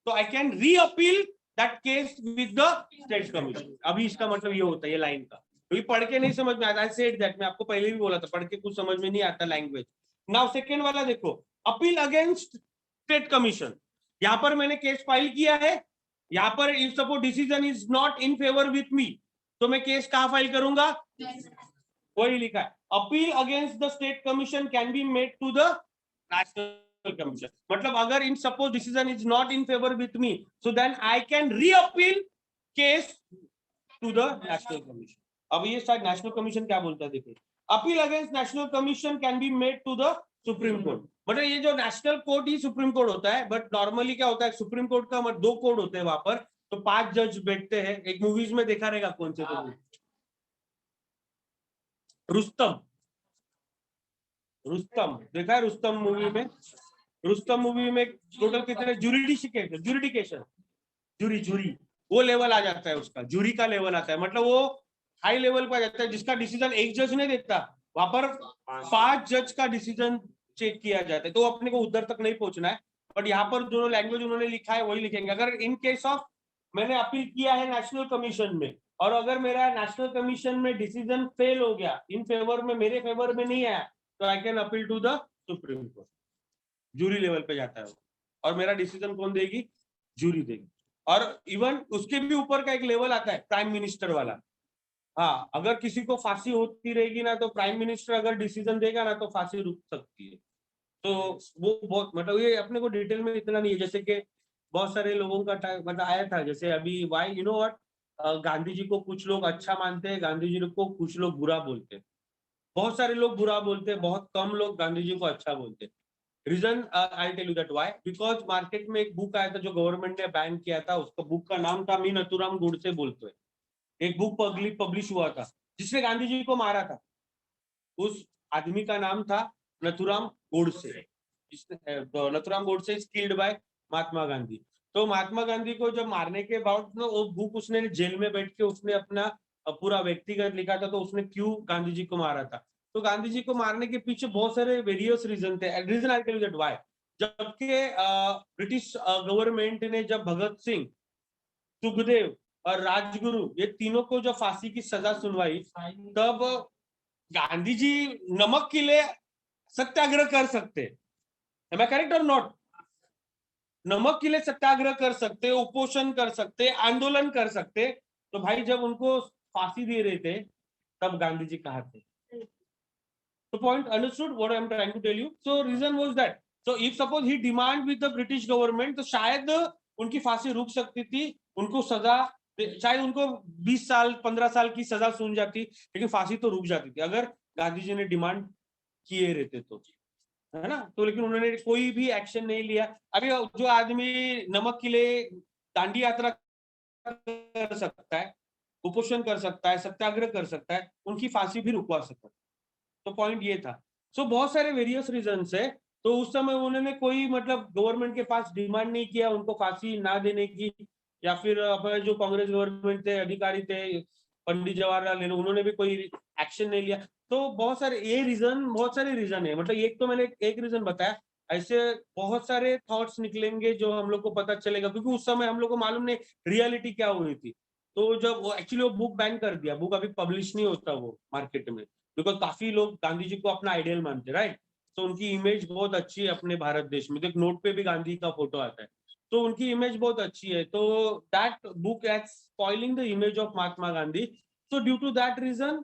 [SPEAKER 1] तो I can re appeal that case with the state commission. अभी इसका मतलब ये होता है, ये लाइन का, क्योंकि पढ़ के नहीं समझ में आता। आई सेड दैट, मैं आपको पहले भी बोला था, पढ़ के कुछ समझ में नहीं आता लैंग्वेज। नाउ सेकेंड वाला देखो, अपील अगेंस्ट स्टेट कमीशन। यहाँ पर मैंने केस फाइल किया है, यहाँ पर if suppose decision is not in favour with me, तो मैं केस कहाँ फाइल करूंगा? वही लिखा है, appeal against the state commission can be made to the national commission. मतलब अगर in suppose decision is not in favour with me, so then I can re appeal case to the national commission. अब ये शायद national commission क्या बोलता है, देखिए, appeal against national commission can be made to the supreme court. मतलब ये जो नेशनल कोर्ट ही सुप्रीम कोर्ट होता है, बट नॉर्मली क्या होता है, सुप्रीम कोर्ट का मतलब 2 कोर्ट होते हैं वहां पर, तो 5 जज बैठते हैं। एक मूवीज में देखा रहेगा, कौन से तो रुस्तम, रुस्तम देखा है? रुस्तम मूवी में, रुस्तम मूवी में टोटल कितने जुरिडिकेशन, जूरी वो लेवल आ जाता है, उसका जूरी का लेवल आता है, मतलब वो हाई लेवल पर आ जाता है, जिसका डिसीजन एक जज नहीं देता, वहां पर 5 जज का डिसीजन चेक किया जाता है। तो अपने को उधर तक नहीं पहुंचना है, बट यहाँ पर जो लैंग्वेज उन्होंने लिखा है वही लिखेंगे। अगर इन केस ऑफ मैंने अपील किया है नेशनल कमीशन में, और अगर मेरा नेशनल कमीशन में डिसीजन फेल हो गया, इन फेवर में, मेरे फेवर में नहीं आया, तो I can appeal to the supreme court. Jury level पे जाता है वो, और मेरा डिसीजन कौन देगी? जूरी देगी। और इवन उसके भी ऊपर का एक लेवल आता है, प्राइम मिनिस्टर वाला। हाँ, अगर किसी को फांसी होती रहेगी ना, तो प्राइम मिनिस्टर अगर डिसीजन देगा ना, तो फांसी रुक सकती है। तो वो बहुत, मतलब ये अपने को डिटेल में इतना नहीं है, जैसे कि बहुत सारे लोगों का मतलब आया था, जैसे अभी why you know what, Gandhi ji को कुछ लोग अच्छा मानते हैं, गांधी जी को कुछ लोग बुरा बोलते हैं। बहुत सारे लोग बुरा बोलते हैं, बहुत कम लोग गांधी जी को अच्छा बोलते हैं। Reason I tell you that why, because market में एक बुक आया था जो गवर्नमेंट ने बैन किया था, उसका बुक का नाम था मी नथुराम गोडसे बोलते हैं। एक बुक पब्लिश हुआ था जिसने गांधी जी को मारा था। उस आदमी का नाम था Nathuram Godse. Nathuram Godse is killed by Mahatma Gandhi. तो महात्मा गांधी को जब मारने के बाद ना, वो बुक उसने जेल में बैठ के उसने अपना पूरा व्यक्तिगत लिखा था, तो उसने क्यों गांधी जी को मारा था। तो गांधी जी को मारने के पीछे बहुत सारे वेरियस रीजन थे। Reason I tell you that why, जबकि ब्रिटिश गवर्नमेंट ने जब भगत सिंह, सुखदेव और राजगुरु, ये तीनों को जब फांसी की सजा सुनवाई, तब गांधी जी नमक के लिए सत्याग्रह कर सकते, एम आई करेक्ट और नॉट? नमक के लिए सत्याग्रह कर सकते, उपोषण कर सकते, आंदोलन कर सकते। तो भाई जब उनको फांसी दे रहे थे, तब गांधी जी कहाँ थे? तो point understood what I am trying to tell you. So reason was that, so if suppose he demand with the British government, तो शायद उनकी फांसी रुक सकती थी, उनको सजा, शायद उनको 20 साल 15 साल की सजा सुन जाती, लेकिन फांसी तो रुक जाती थी अगर गांधी जी ने डिमांड किए रहते तो, है ना? तो लेकिन उन्होंने कोई भी एक्शन नहीं लिया। अभी जो आदमी नमक के लिए दांडी यात्रा कर सकता है, कुपोषण कर सकता है, सत्याग्रह कर सकता है, उनकी फांसी भी रुकवा सकता है। तो पॉइंट ये था। सो बहुत सारे वेरियस रीजन है। तो उस समय उन्होंने कोई मतलब गवर्नमेंट के पास डिमांड नहीं किया उनको फांसी ना देने की, या फिर अपने जो कांग्रेस गवर्नमेंट थे, अधिकारी थे, पंडित जवाहरलाल नेहरू, उन्होंने भी कोई एक्शन नहीं लिया। तो बहुत सारे ये रीजन, बहुत सारे रीजन है। मतलब एक तो मैंने एक रीजन बताया, ऐसे बहुत सारे थॉट्स निकलेंगे जो हम लोग को पता चलेगा, क्योंकि उस समय हम लोग को मालूम नहीं रियलिटी क्या हुई थी। तो जब वो एक्चुअली वो बुक बैन कर दिया, बुक अभी पब्लिश नहीं होता वो मार्केट में, बिकॉज काफी लोग गांधी जी को अपना आइडियल मानते, राइट? तो उनकी इमेज बहुत अच्छी है अपने भारत देश में, देख नोट पे भी गांधी का फोटो आता है, तो उनकी इमेज बहुत अच्छी है। तो that book as spoiling the image of Mahatma Gandhi. So due to that reason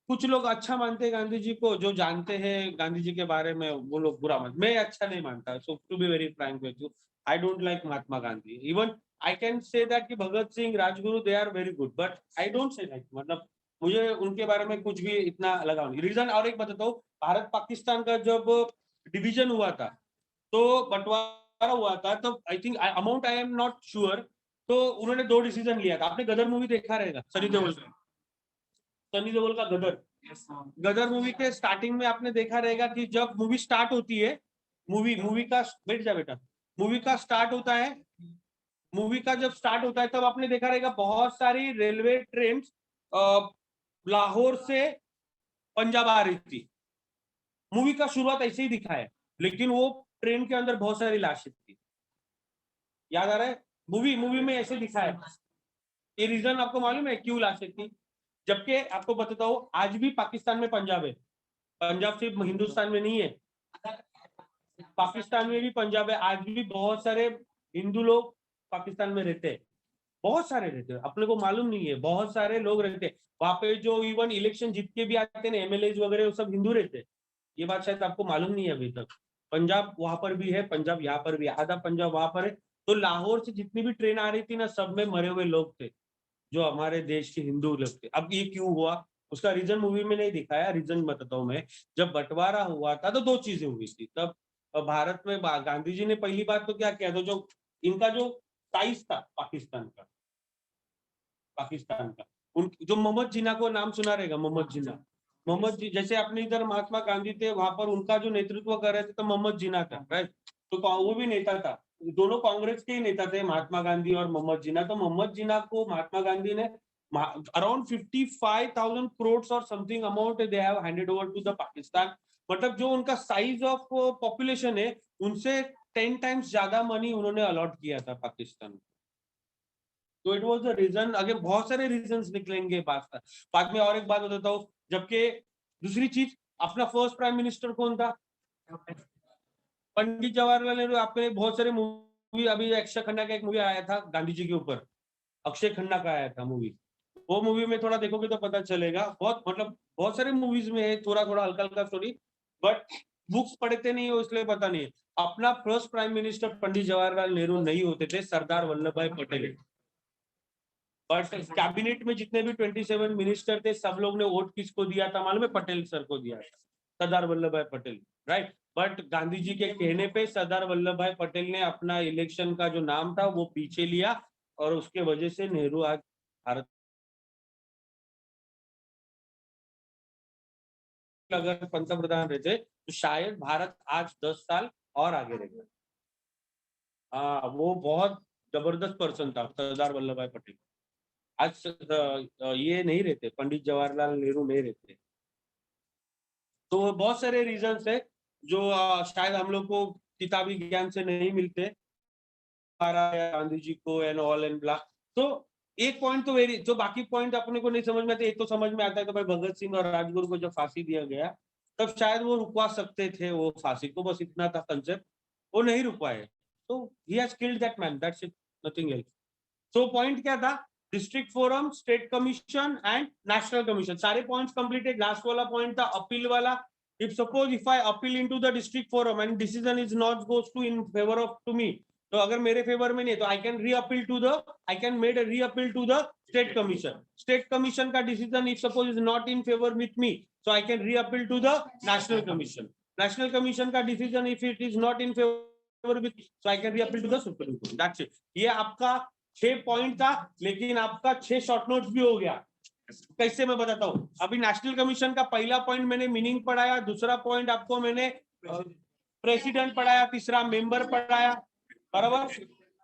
[SPEAKER 1] कुछ लोग अच्छा मानते हैं गांधी जी को, जो जानते हैं गांधी जी के बारे में वो लोग बुरा मानते। मैं अच्छा नहीं मानता, so to be very frank with you, I don't like Mahatma Gandhi. Even I can say that कि Bhagat Singh, Rajguru, they are very good, but I don't say like, मतलब मुझे उनके बारे में कुछ भी इतना लगा नहीं। रीजन और एक बताता हूँ, भारत पाकिस्तान का जब डिवीजन हुआ था, तो बंटवारा हुआ था तब I think amount I am not sure, तो उन्होंने 2 डिसीजन लिया था। आपने गदर मूवी देखा रहेगा, सनी देओल का गदर। गदर मूवी के स्टार्टिंग में आपने देखा रहेगा कि जब मूवी स्टार्ट होती है, मूवी का बैठ जा बेटा, मूवी का स्टार्ट होता है, मूवी का जब स्टार्ट होता है तब आपने देखा रहेगा बहुत सारी रेलवे ट्रेन लाहौर से पंजाब आ रही थी। मूवी का शुरुआत ऐसे ही दिखा है, लेकिन वो ट्रेन के अंदर बहुत सारी लाशें थी। याद आ रहा है? मूवी में ऐसे दिखा है। ये रीजन आपको मालूम है क्यों लाशें थी? जबकि आपको बताता हूँ, आज भी पाकिस्तान में पंजाब है। पंजाब सिर्फ हिंदुस्तान में नहीं है, पाकिस्तान में भी पंजाब है। आज भी बहुत सारे हिंदू लोग पाकिस्तान में रहते हैं, बहुत सारे रहते हैं, अपने को मालूम नहीं है, बहुत सारे लोग रहते हैं वहां पे। जो इवन इलेक्शन जीत के भी आते हैं एमएलए वगैरह, वो सब हिंदू रहते हैं। ये बात शायद आपको मालूम नहीं है अभी तक। पंजाब वहां पर भी है, पंजाब यहाँ पर भी है, आधा पंजाब वहां पर है। तो लाहौर से जितनी भी ट्रेन आ रही थी ना, सब में मरे हुए लोग थे, जो हमारे देश के हिंदू लोग थे। अब ये क्यों हुआ, उसका रीजन मूवी में नहीं दिखाया, रीजन बताता हूँ मैं। जब बंटवारा हुआ था तो 2 चीजें हुई थी तब भारत में। गांधी जी ने पहली बात तो क्या किया था, जो इनका जो साइज था पाकिस्तान का, उन जो मोहम्मद जिन्ना को नाम सुना रहेगा, मोहम्मद जिन्ना। मोहम्मद जी जैसे अपने इधर महात्मा गांधी थे, वहां पर उनका जो नेतृत्व कर रहे थे तो मोहम्मद जिन्ना था, राइट? तो वो भी नेता था, दोनों कांग्रेस के ही नेता थे, महात्मा गांधी और मोहम्मद जिन्ना। तो मोहम्मद जिन्ना को महात्मा गांधी ने अराउंड 55,000 करोड़ और something amount they have handed over to the Pakistan. मतलब जो उनका साइज ऑफ पॉपुलेशन है, उनसे 10 टाइम्स ज्यादा मनी उन्होंने अलॉट किया था पाकिस्तान। तो इट वाज द रीजन। आगे बहुत सारे रीजंस निकलेंगे बाद में। और एक बात बताता हूँ, जबकि दूसरी चीज, अपना फर्स्ट प्राइम मिनिस्टर कौन था? पंडित जवाहरलाल नेहरू। आपने बहुत सारे मूवी, अभी अक्षय खन्ना का एक मूवी आया था गांधी जी के ऊपर, अक्षय खन्ना का आया था मूवी। वो मूवी में थोड़ा देखोगे तो पता चलेगा, बहुत मतलब बहुत सारे मूवीज में है थोड़ा थोड़ा हल्का हल्का स्टोरी, बट बुक्स पढ़ते नहीं हो इसलिए पता नहीं है। अपना first prime minister Pandit Jawaharlal Nehru नहीं होते थे, सरदार वल्लभ भाई पटेल। बट कैबिनेट में जितने भी 27 मिनिस्टर थे, सब लोग ने वोट किसको दिया था मालूम है? पटेल सर को दिया था, सरदार वल्लभ भाई पटेल, राइट? बट गांधी जी के कहने पे सरदार वल्लभ भाई पटेल ने अपना इलेक्शन का जो नाम था वो पीछे लिया, और उसके वजह से नेहरू आज भारत, अगर पंतप्रधान रहते तो शायद भारत आज 10 साल और आगे रहेगा। हाँ, वो बहुत जबरदस्त पर्सन था सरदार वल्लभ भाई पटेल। आज ये नहीं रहते, पंडित जवाहरलाल नेहरू नहीं रहते। तो बहुत सारे रीजंस है जो शायद हम लोग को किताबी ज्ञान से नहीं मिलते, गांधी जी को एंड ऑल एंड ब्ला। तो एक पॉइंट तो वेरी, जो बाकी पॉइंट अपने को नहीं समझ में आते, एक तो समझ में आता है कि भाई भगत सिंह और राजगुरु को जब फांसी दिया गया तब शायद वो रुकवा सकते थे वो फांसी को, बस इतना था कंसेप्ट, वो नहीं रुकवाए। तो he has killed that man, that's it, nothing else. So point क्या था? District forum, state commission and national commission, सारे पॉइंट्स कंप्लीटेड। लास्ट वाला पॉइंट था अपील वाला। If suppose if I appeal into the district forum and decision is not goes to in favour of to me, तो अगर मेरे फेवर में नहीं है तो I can re appeal to the, I can made री appeal to the state commission. State commission का decision if suppose is not in favour with me, so I can reappeal to the national commission. National commission का decision if it is not in favor with, so I can reappeal to the supreme court. That's it. ये आपका 6 point था, लेकिन आपका 6 short notes भी हो गया। कैसे मैं बताता हूँ। अभी नेशनल कमीशन का पहला पॉइंट मैंने मीनिंग पढ़ाया, दूसरा पॉइंट आपको मैंने प्रेसिडेंट पढ़ाया, तीसरा मेंबर पढ़ाया, बराबर।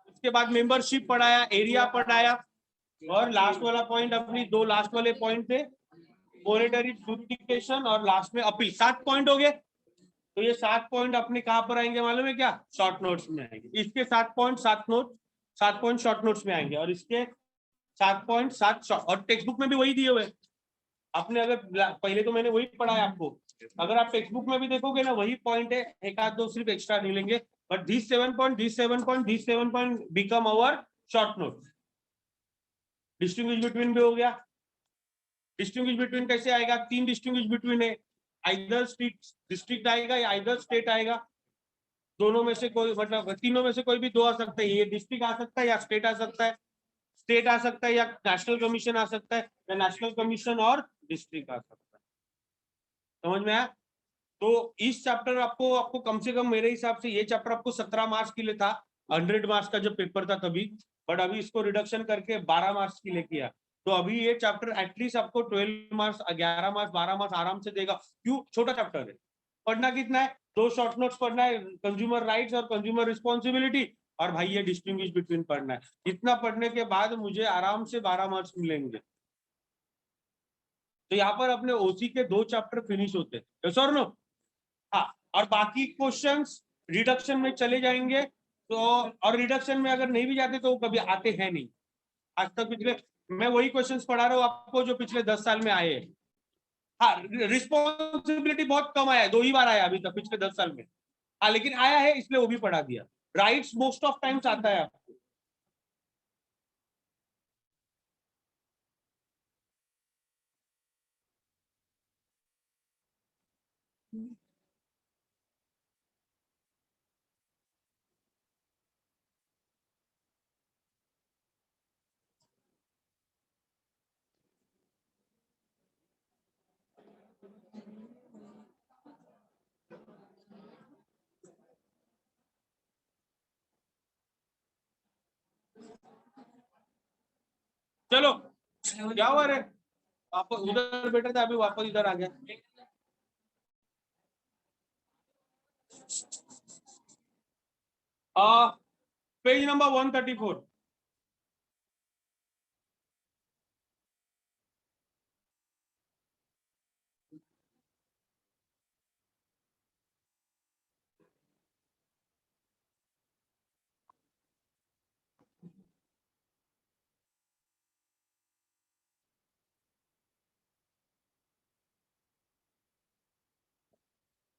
[SPEAKER 1] उसके बाद मेंबरशिप पढ़ाया, एरिया पढ़ाया, और लास्ट वाला पॉइंट अपनी 2 लास्ट वाले पॉइंट थे, मॉनिटरी ज्यूरिडिक्शन और लास्ट में अपील। 7 पॉइंट हो गए। तो ये 7 पॉइंट अपने कहां पर आएंगे मालूम है क्या? शॉर्ट नोट्स में आएंगे। इसके 7 पॉइंट 7 पॉइंट शॉर्ट नोट्स में आएंगे, और इसके 7 पॉइंट 7 शॉर्ट, और टेक्स्ट बुक में भी वही दिए हुए आपने। अगर पहले तो मैंने वही पढ़ाया आपको, अगर आप टेक्स्ट बुक में भी देखोगे ना वही पॉइंट है, एक आध दो सिर्फ एक्स्ट्रा नहीं लेंगे, but this 7 point become our short note. Distinguish between भी हो गया। डिस्टिंग्विश बिटवीन कैसे आएगा? 3 डिस्टिंग्विश बिटवीन है, आइदर डिस्ट्रिक्ट आएगा या आइदर स्टेट आएगा, दोनों में से कोई, मतलब तीनों में से कोई भी 2 आ सकता है। ये डिस्ट्रिक्ट आ सकता है या स्टेट आ सकता है, स्टेट आ सकता है या नेशनल कमीशन आ सकता है, या नेशनल कमीशन और डिस्ट्रिक्ट आ सकता है। समझ में आया? तो इस चैप्टर आपको कम से कम मेरे हिसाब से ये चैप्टर आपको 17 मार्क्स के लिए था, 100 मार्क्स का जब पेपर था तभी, बट अभी इसको रिडक्शन करके 12 मार्क्स के लिए किया। तो अभी ये चैप्टर एटलीस्ट आपको 12 मार्क्स, 11 मार्क्स, 12 मार्क्स आराम से देगा। क्यों? छोटा चैप्टर है। पढ़ना कितना है? 2 शॉर्ट नोट्स पढ़ना है, कंज्यूमर राइट्स और कंज्यूमर रिस्पॉन्सिबिलिटी, और भाई ये डिस्टिंग्विश बिटवीन पढ़ना है। इतना पढ़ने के बाद मुझे आराम से 12 मार्क्स मिलेंगे। तो यहाँ पर अपने ओसी के 2 चैप्टर फिनिश होते हैं, सर नो। हाँ, और बाकी क्वेश्चंस रिडक्शन में चले जाएंगे। तो और रिडक्शन में अगर नहीं भी जाते तो कभी आते हैं नहीं। आज तक पिछले मैं वही क्वेश्चंस पढ़ा रहा हूँ आपको जो पिछले 10 साल में आए हैं। हाँ, रिस्पॉन्सिबिलिटी बहुत कम आया है, 2 ही बार आया अभी तक पिछले 10 साल में। हाँ, लेकिन आया है इसलिए वो भी पढ़ा दिया। राइट्स मोस्ट ऑफ टाइम्स आता है आपको। चलो, क्या हुआ रे? आप उधर बैठे थे, अभी वापस इधर आ गया। Page number 134।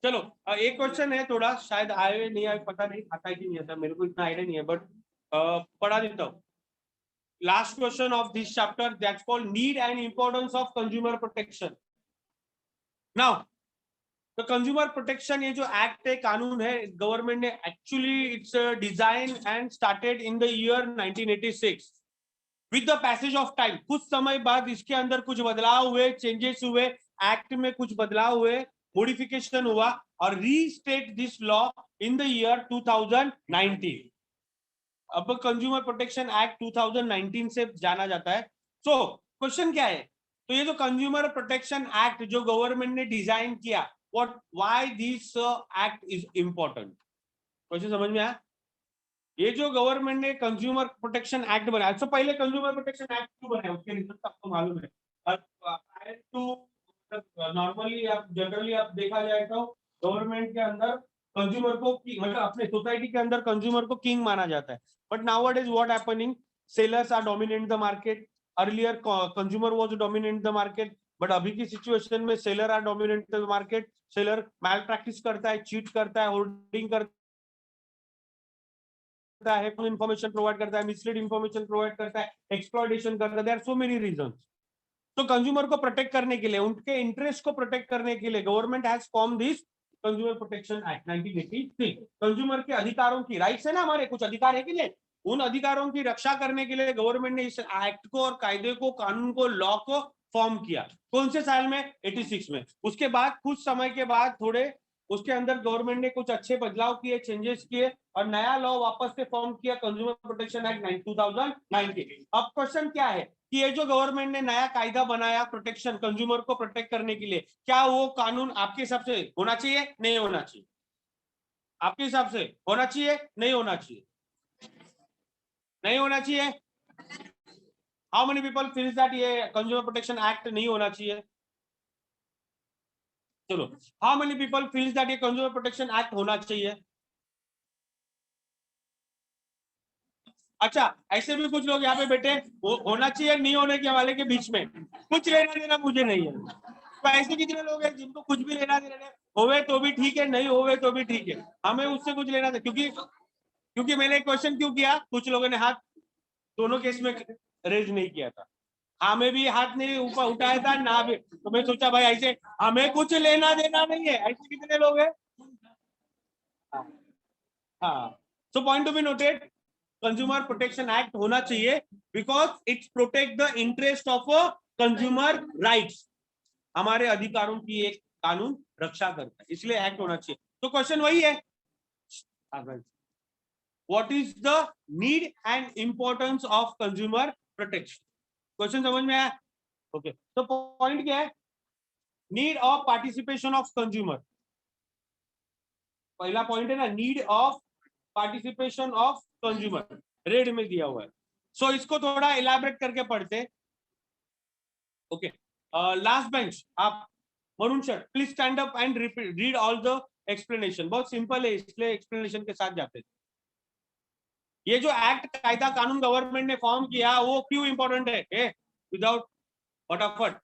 [SPEAKER 1] चलो, एक क्वेश्चन है, थोड़ा शायद आए नहीं आए पता नहीं, आता है कि नहीं आता, मेरे को इतना आइडिया नहीं है, बट पढ़ा देता हूँ। Last question of this chapter, that's called need and importance of consumer protection. Now तो कंज्यूमर प्रोटेक्शन, ये जो एक्ट है, कानून है, गवर्नमेंट ने actually it's design and started in the year 1986 with the passage of time. कुछ समय बाद इसके अंदर कुछ बदलाव हुए, चेंजेस हुए, एक्ट में कुछ बदलाव हुए, मॉडिफिकेशन हुआ, और restate this law in the year 2019। अब कंज्यूमर प्रोटेक्शन एक्ट 2019 से जाना जाता है। सो क्वेश्चन क्या है? तो ये जो कंज्यूमर प्रोटेक्शन एक्ट जो गवर्नमेंट ने डिजाइन किया, what why this act is important? Question समझ में आया? ये जो गवर्नमेंट ने कंज्यूमर प्रोटेक्शन एक्ट बनाया, तो पहले कंज्यूमर प्रोटेक्शन एक्ट क्यों बनाया उसके रीजन आपको मालूम है? नॉर्मली आप जनरली आप देखा जाए तो गवर्नमेंट के अंदर कंज्यूमर को मतलब अपने सोसाइटी के अंदर कंज्यूमर को किंग माना जाता है। But nowadays what happening, sellers are dominate the market. Earlier consumer was dominate the market, but अभी की सिचुएशन में seller are dominate the market. Seller malpractice करता है, चीट करता है, होर्डिंग करता है, इंफॉर्मेशन प्रोवाइड करता है, मिसलीड इंफॉर्मेशन प्रोवाइड करता है, एक्सप्लॉयटेशन करता है। There are so many reasons. तो कंज्यूमर को प्रोटेक्ट करने के लिए, उनके इंटरेस्ट को प्रोटेक्ट करने के लिए government has form this consumer protection act 1983। Consumer के अधिकारों की, राइट्स है ना हमारे, कुछ अधिकार है कि नहीं, उन अधिकारों की रक्षा करने के लिए गवर्नमेंट ने इस एक्ट को और कायदे को, कानून को, लॉ को फॉर्म किया। कौन से साल में? 86 में। उसके बाद कुछ समय के बाद थोड़े उसके अंदर गवर्नमेंट ने कुछ अच्छे बदलाव किए, चेंजेस किए, और नया लॉ वापस से फॉर्म किया, कंज्यूमर प्रोटेक्शन एक्ट 2019। अब क्वेश्चन क्या है कि ये जो गवर्नमेंट ने नया कायदा बनाया प्रोटेक्शन, कंज्यूमर को प्रोटेक्ट करने के लिए, क्या वो कानून आपके हिसाब से होना चाहिए, नहीं होना चाहिए? आपके हिसाब से होना चाहिए, नहीं होना चाहिए? नहीं होना चाहिए। How many people feels that ये कंज्यूमर प्रोटेक्शन एक्ट नहीं होना चाहिए? चलो, how many people feels that ये कंज्यूमर प्रोटेक्शन एक्ट होना चाहिए? अच्छा, ऐसे भी कुछ लोग यहाँ पे बैठे, होना चाहिए नहीं होने के वाले के बीच में, कुछ लेना देना मुझे नहीं है। तो ऐसे कितने लोग हैं जिनको कुछ भी लेना देना नहीं, होवे तो भी ठीक है, नहीं होवे तो भी ठीक है, हमें उससे कुछ लेना था। क्योंकि मैंने क्वेश्चन क्यों किया, कुछ लोगों ने हाथ दोनों केस में रेज नहीं किया था, हमें भी हाथ नहीं ऊपर उठाया था ना भी, तो मैं सोचा भाई ऐसे हमें कुछ लेना देना नहीं है। ऐसे कितने लोग हैं? हाँ, so point to be noted, consumer protection act होना चाहिए because it's protect the interest of consumer rights. हमारे अधिकारों की एक कानून रक्षा करता है, इसलिए एक्ट होना चाहिए। तो क्वेश्चन वही है, what is the need and importance of consumer protection. Question समझ में आया? ओके, तो पॉइंट क्या है, need of participation of consumer. पहला पॉइंट है ना, need of participation of consumer, red में दिया हुआ है। सो इसको थोड़ा इलाबरेट करके पढ़ते। ओके, लास्ट बेंच आप Varun sir please stand up and read all the explanation. बहुत सिंपल है, इसलिए एक्सप्लेनेशन के साथ जाते हैं। ये जो एक्ट, कायदा कानून गवर्नमेंट ने फॉर्म किया वो क्यों इंपॉर्टेंट है? विदाउट फटाफट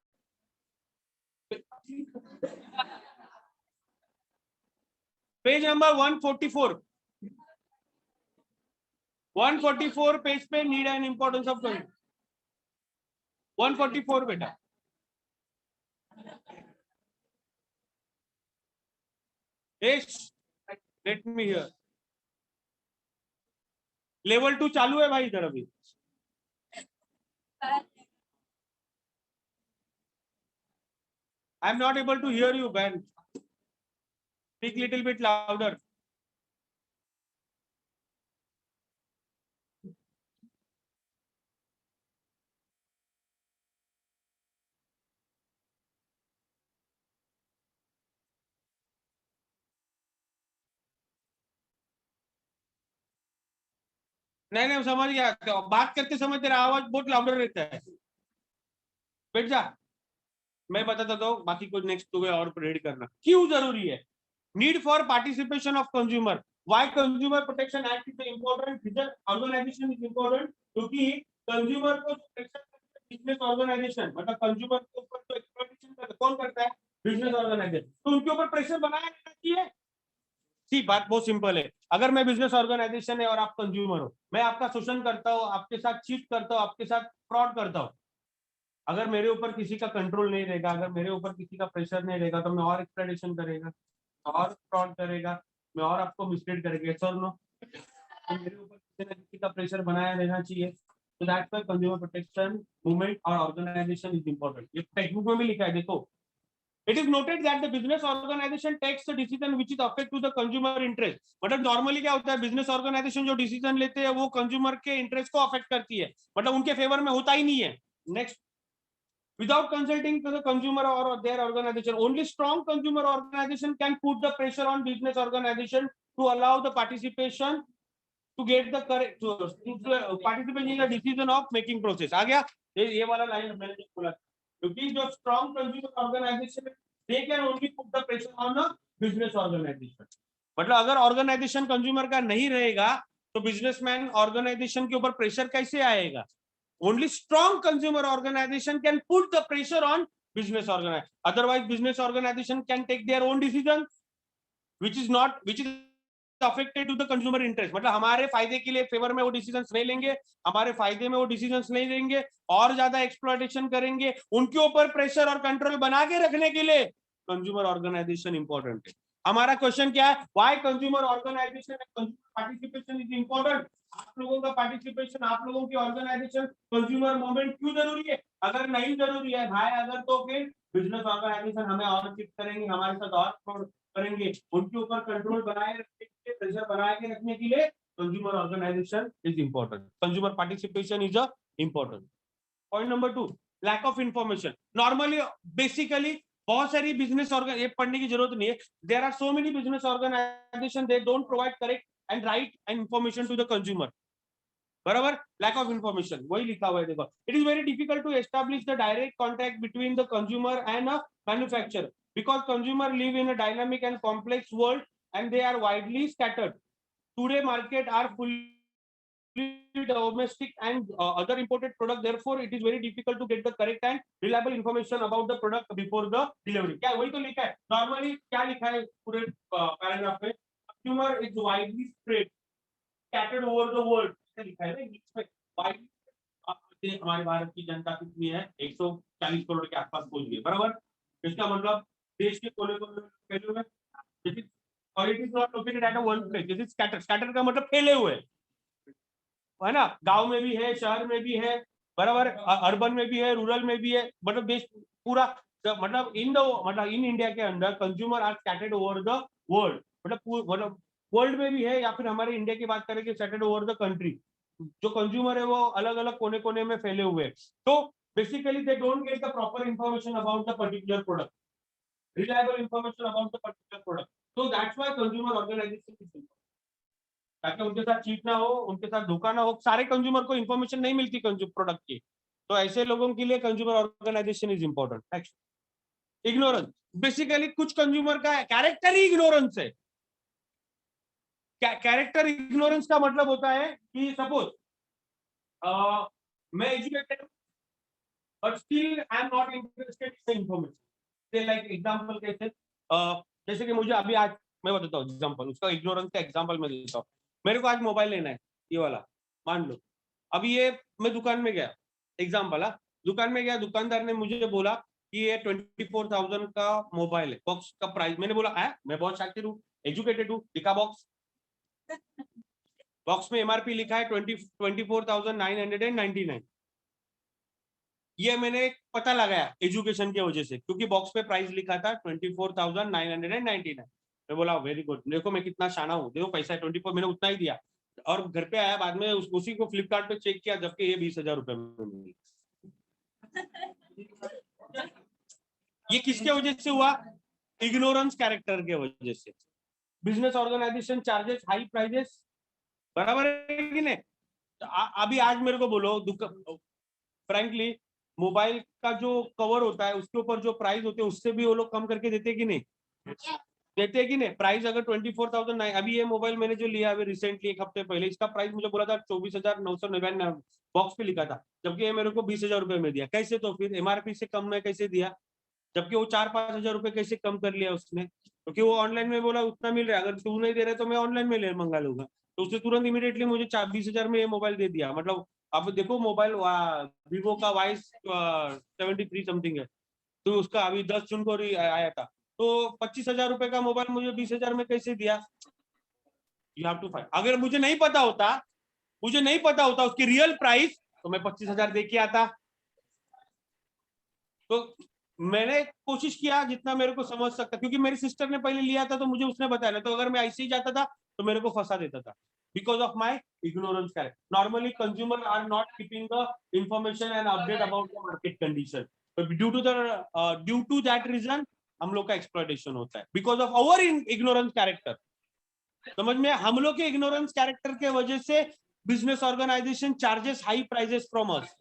[SPEAKER 1] पेज नंबर 144 144 पेज पे नीड एंड इंपॉर्टेंस ऑफ 144 बेटा। लेट मी हियर, लेवल 2 चालू है भाई इधर अभी। I am not able to hear you ban, speak little bit louder. नहीं समझ गया, बात करते समय तेरा आवाज बहुत लाउडर रहता है। बैठ जा, मैं बताता हूँ, बाकी कुछ नेक्स्ट तुम्हें और रीड करना। क्यों जरूरी है? Need for participation of consumer. Why consumer protection act is important, organization is important, क्योंकि कंज्यूमर को बिजनेस ऑर्गेनाइजेशन, मतलब कंज्यूमर के ऊपर जो एक्सप्लॉइटेशन कौन करता है? Business organization. तो उनके ऊपर प्रेशर बनाया जाना चाहिए। सी बात बहुत सिंपल है, अगर मैं बिजनेस ऑर्गेनाइजेशन है और आप कंज्यूमर हो, मैं आपका शोषण करता हूँ, आपके साथ चीट करता हूँ, आपके साथ फ्रॉड करता हूँ, अगर मेरे ऊपर किसी का कंट्रोल नहीं रहेगा, अगर मेरे ऊपर किसी का प्रेशर नहीं रहेगा, तो मैं और एक्सप्लॉइटेशन करेगा, और फ्रॉड करेगा, मैं और आपको मिसलीड करेगा। सर नो, मेरे ऊपर किसी ना किसी का प्रेशर बनाया रहना चाहिए। तो that's why consumer protection movement और ऑर्गेनाइजेशन इज इंपॉर्टेंट। ये टेक्स्ट बुक में भी लिखा है, देखो। It is noted that the business organization takes the decision which is affect to the consumer interest. मतलब नॉर्मली क्या होता है, बिजनेस ऑर्गेनाइजेशन जो डिसीजन लेते हैं वो कंज्यूमर के इंटरेस्ट को अफेक्ट करती है, मतलब उनके फेवर में होता ही नहीं है। Next, without consulting to the consumer or their organization, only strong consumer organization can put the pressure on business organization to allow the participation to get the correct to participate in the decision of making process। आ गया ये वाला line मैंने जो बोला, क्योंकि जो strong consumer organization they can only put the pressure on a business organization। मतलब अगर ऑर्गेनाइजेशन कंज्यूमर का नहीं रहेगा तो बिजनेसमैन ऑर्गेनाइजेशन के ऊपर प्रेशर कैसे आएगा? Only strong consumer organization can put the pressure on business organization. Otherwise, business organization can take their own decision, which is affected to the consumer interest। मतलब हमारे फायदे के लिए फेवर में वो डिसीजंस नहीं लेंगे, हमारे फायदे में वो डिसीजंस नहीं लेंगे, और ज्यादा एक्सप्लॉइटेशन करेंगे। उनके ऊपर प्रेशर और कंट्रोल बना के रखने के लिए कंज्यूमर ऑर्गेनाइजेशन इंपॉर्टेंट है। हमारा क्वेश्चन क्या है? Why consumer organization and consumer participation is important. आप लोगों का पार्टिसिपेशन, आप लोगों की ऑर्गेनाइजेशन, कंज्यूमर मूवमेंट क्यों जरूरी है? अगर नहीं जरूरी है भाई, अगर तो फिर बिजनेस ऑर्गेनाइजेशन हमें और चिट करेंगे, हमारे साथ और फ्रॉड करेंगे, उनके ऊपर कंट्रोल बनाए रखने के लिए, प्रेशर बनाए के रखने के लिए consumer organisation is important, consumer participation is a important. Point number 2, lack of information. Normally basically बहुत सारी बिजनेस ये पढ़ने की जरूरत नहीं है, there are so many business organization they don't provide correct and right information to the consumer. बराबर, lack of information वही लिखा हुआ है, देखो। It is very difficult to establish the direct contact between the consumer and a manufacturer because consumer live in a dynamic and complex world and they are widely scattered. Today market are fully domestic and other imported product, therefore it is very difficult to get the correct and reliable information about the product before the delivery। क्या वही तो लिखा है normally, क्या लिखा है पूरे paragraph में? consumer is widely spread scattered over the world, लिखा है ना इंग्लिश में। widely, हमारे भारत की जनता कितनी है? 140 करोड़ के आसपास पहुंच गई, बराबर। इसका मतलब देश के कोने कोने में, और it is not located at a one place, this is scatter. Scatter का मतलब फैले हुए है ना, गांव में भी है, शहर में भी है, बराबर, अर्बन में भी है, रूरल में भी है, मतलब देश पूरा तो मतलब इन इंडिया के अंदर consumer are scattered over the world, मतलब वर्ल्ड में भी है, या फिर हमारे इंडिया की बात करें कि स्कैटर्ड ओवर द कंट्री, जो कंज्यूमर है वो अलग अलग कोने कोने में फैले हुए हैं. तो basically they don't get the proper information about the particular product, reliable information about the particular product. तो दैट्स व्हाई कंज्यूमर ऑर्गेनाइजेशन, ताकि उनके साथ चीट ना हो, उनके साथ धोखा ना हो. सारे कंज्यूमर को इन्फॉर्मेशन नहीं मिलती प्रोडक्ट की, तो ऐसे लोगों के लिए consumer organisation is important. Next, ignorance. Basically कुछ कंज्यूमर का कैरेक्टर ही इग्नोरेंस है. कैरेक्टर इग्नोरेंस का मतलब होता है कि सपोज मैं एजुकेटेड हूं but still I am not interested in information. Say like example कैसे, जैसे कि मुझे अभी आज मैं बताता हूँ एग्जांपल, उसका इग्नोरेंस का एग्जांपल मैं देता हूँ. मेरे को आज मोबाइल लेना है, ये वाला मान लो. अभी ये मैं दुकान में गया, एग्जांपल है, दुकान में गया, दुकानदार ने मुझे बोला कि ये 24,000 का मोबाइल है, बॉक्स का प्राइस. मैंने बोला है, मैं बहुत शातिर हूँ, एजुकेटेड हूँ, दिखा बॉक्स. बॉक्स में एमआरपी लिखा है 24,999. ये मैंने पता लगाया एजुकेशन की वजह से, क्योंकि बॉक्स पे प्राइस लिखा था 24,999. मैं बोला वेरी गुड, देखो मैं कितना शाना हूँ, देखो पैसा 24, मैंने उतना ही दिया. और घर पे आया बाद में उसी को फ्लिपकार्ट पे चेक किया, जबकि ये 20,000 रुपए में मिली. ये किसके वजह से हुआ? इग्नोरेंस कैरेक्टर के वजह से. Business organisation charges high prices, बराबर है कि नहीं? अभी आज मेरे को बोलो, फ्रैंकली मोबाइल का जो कवर होता है उसके ऊपर जो प्राइस होते हैं उससे भी वो लोग कम करके देते कि नहीं? देते कि नहीं? प्राइस अगर 24,000, अभी ये मोबाइल मैंने जो लिया अभी रिसेंटली एक हफ्ते पहले, इसका प्राइस मुझे बोला था 24,999, बॉक्स पे लिखा था, जबकि ये मेरे को 20,000 रुपए में दिया. कैसे? तो फिर एमआरपी से कम में कैसे दिया, जबकि वो 4-5 हजार रुपए कैसे कम कर लिया उसने? क्योंकि वो ऑनलाइन में बोला उतना मिल रहा है, अगर तू नहीं दे रहा तो मैं ऑनलाइन में ले मंगा लूंगा. तो उसने तुरंत इमीडिएटली मुझे 20,000 में ये मोबाइल दे दिया. मतलब अब देखो मोबाइल वीवो का Y73 समथिंग है, तो उसका अभी 10 जून को आया था. तो 25,000 रुपए का मोबाइल मुझे 20,000 में कैसे दिया? You have to find. अगर मुझे नहीं पता होता उसकी रियल प्राइस, तो मैं 25,000 दे के आता. तो मैंने कोशिश किया जितना मेरे को समझ सकता, क्योंकि मेरी सिस्टर ने पहले लिया था तो मुझे उसने बताया, तो अगर मैं ऐसे ही जाता था तो मेरे को फंसा देता था, because of my ignorance character. Normally consumer are not keeping the information and update about the market condition. Due to that reason हम लोग का एक्सप्लॉयटेशन होता है, because of our ignorance character. समझ में? हम लोग के इग्नोरेंस कैरेक्टर के वजह से business organisation charges high prices from us.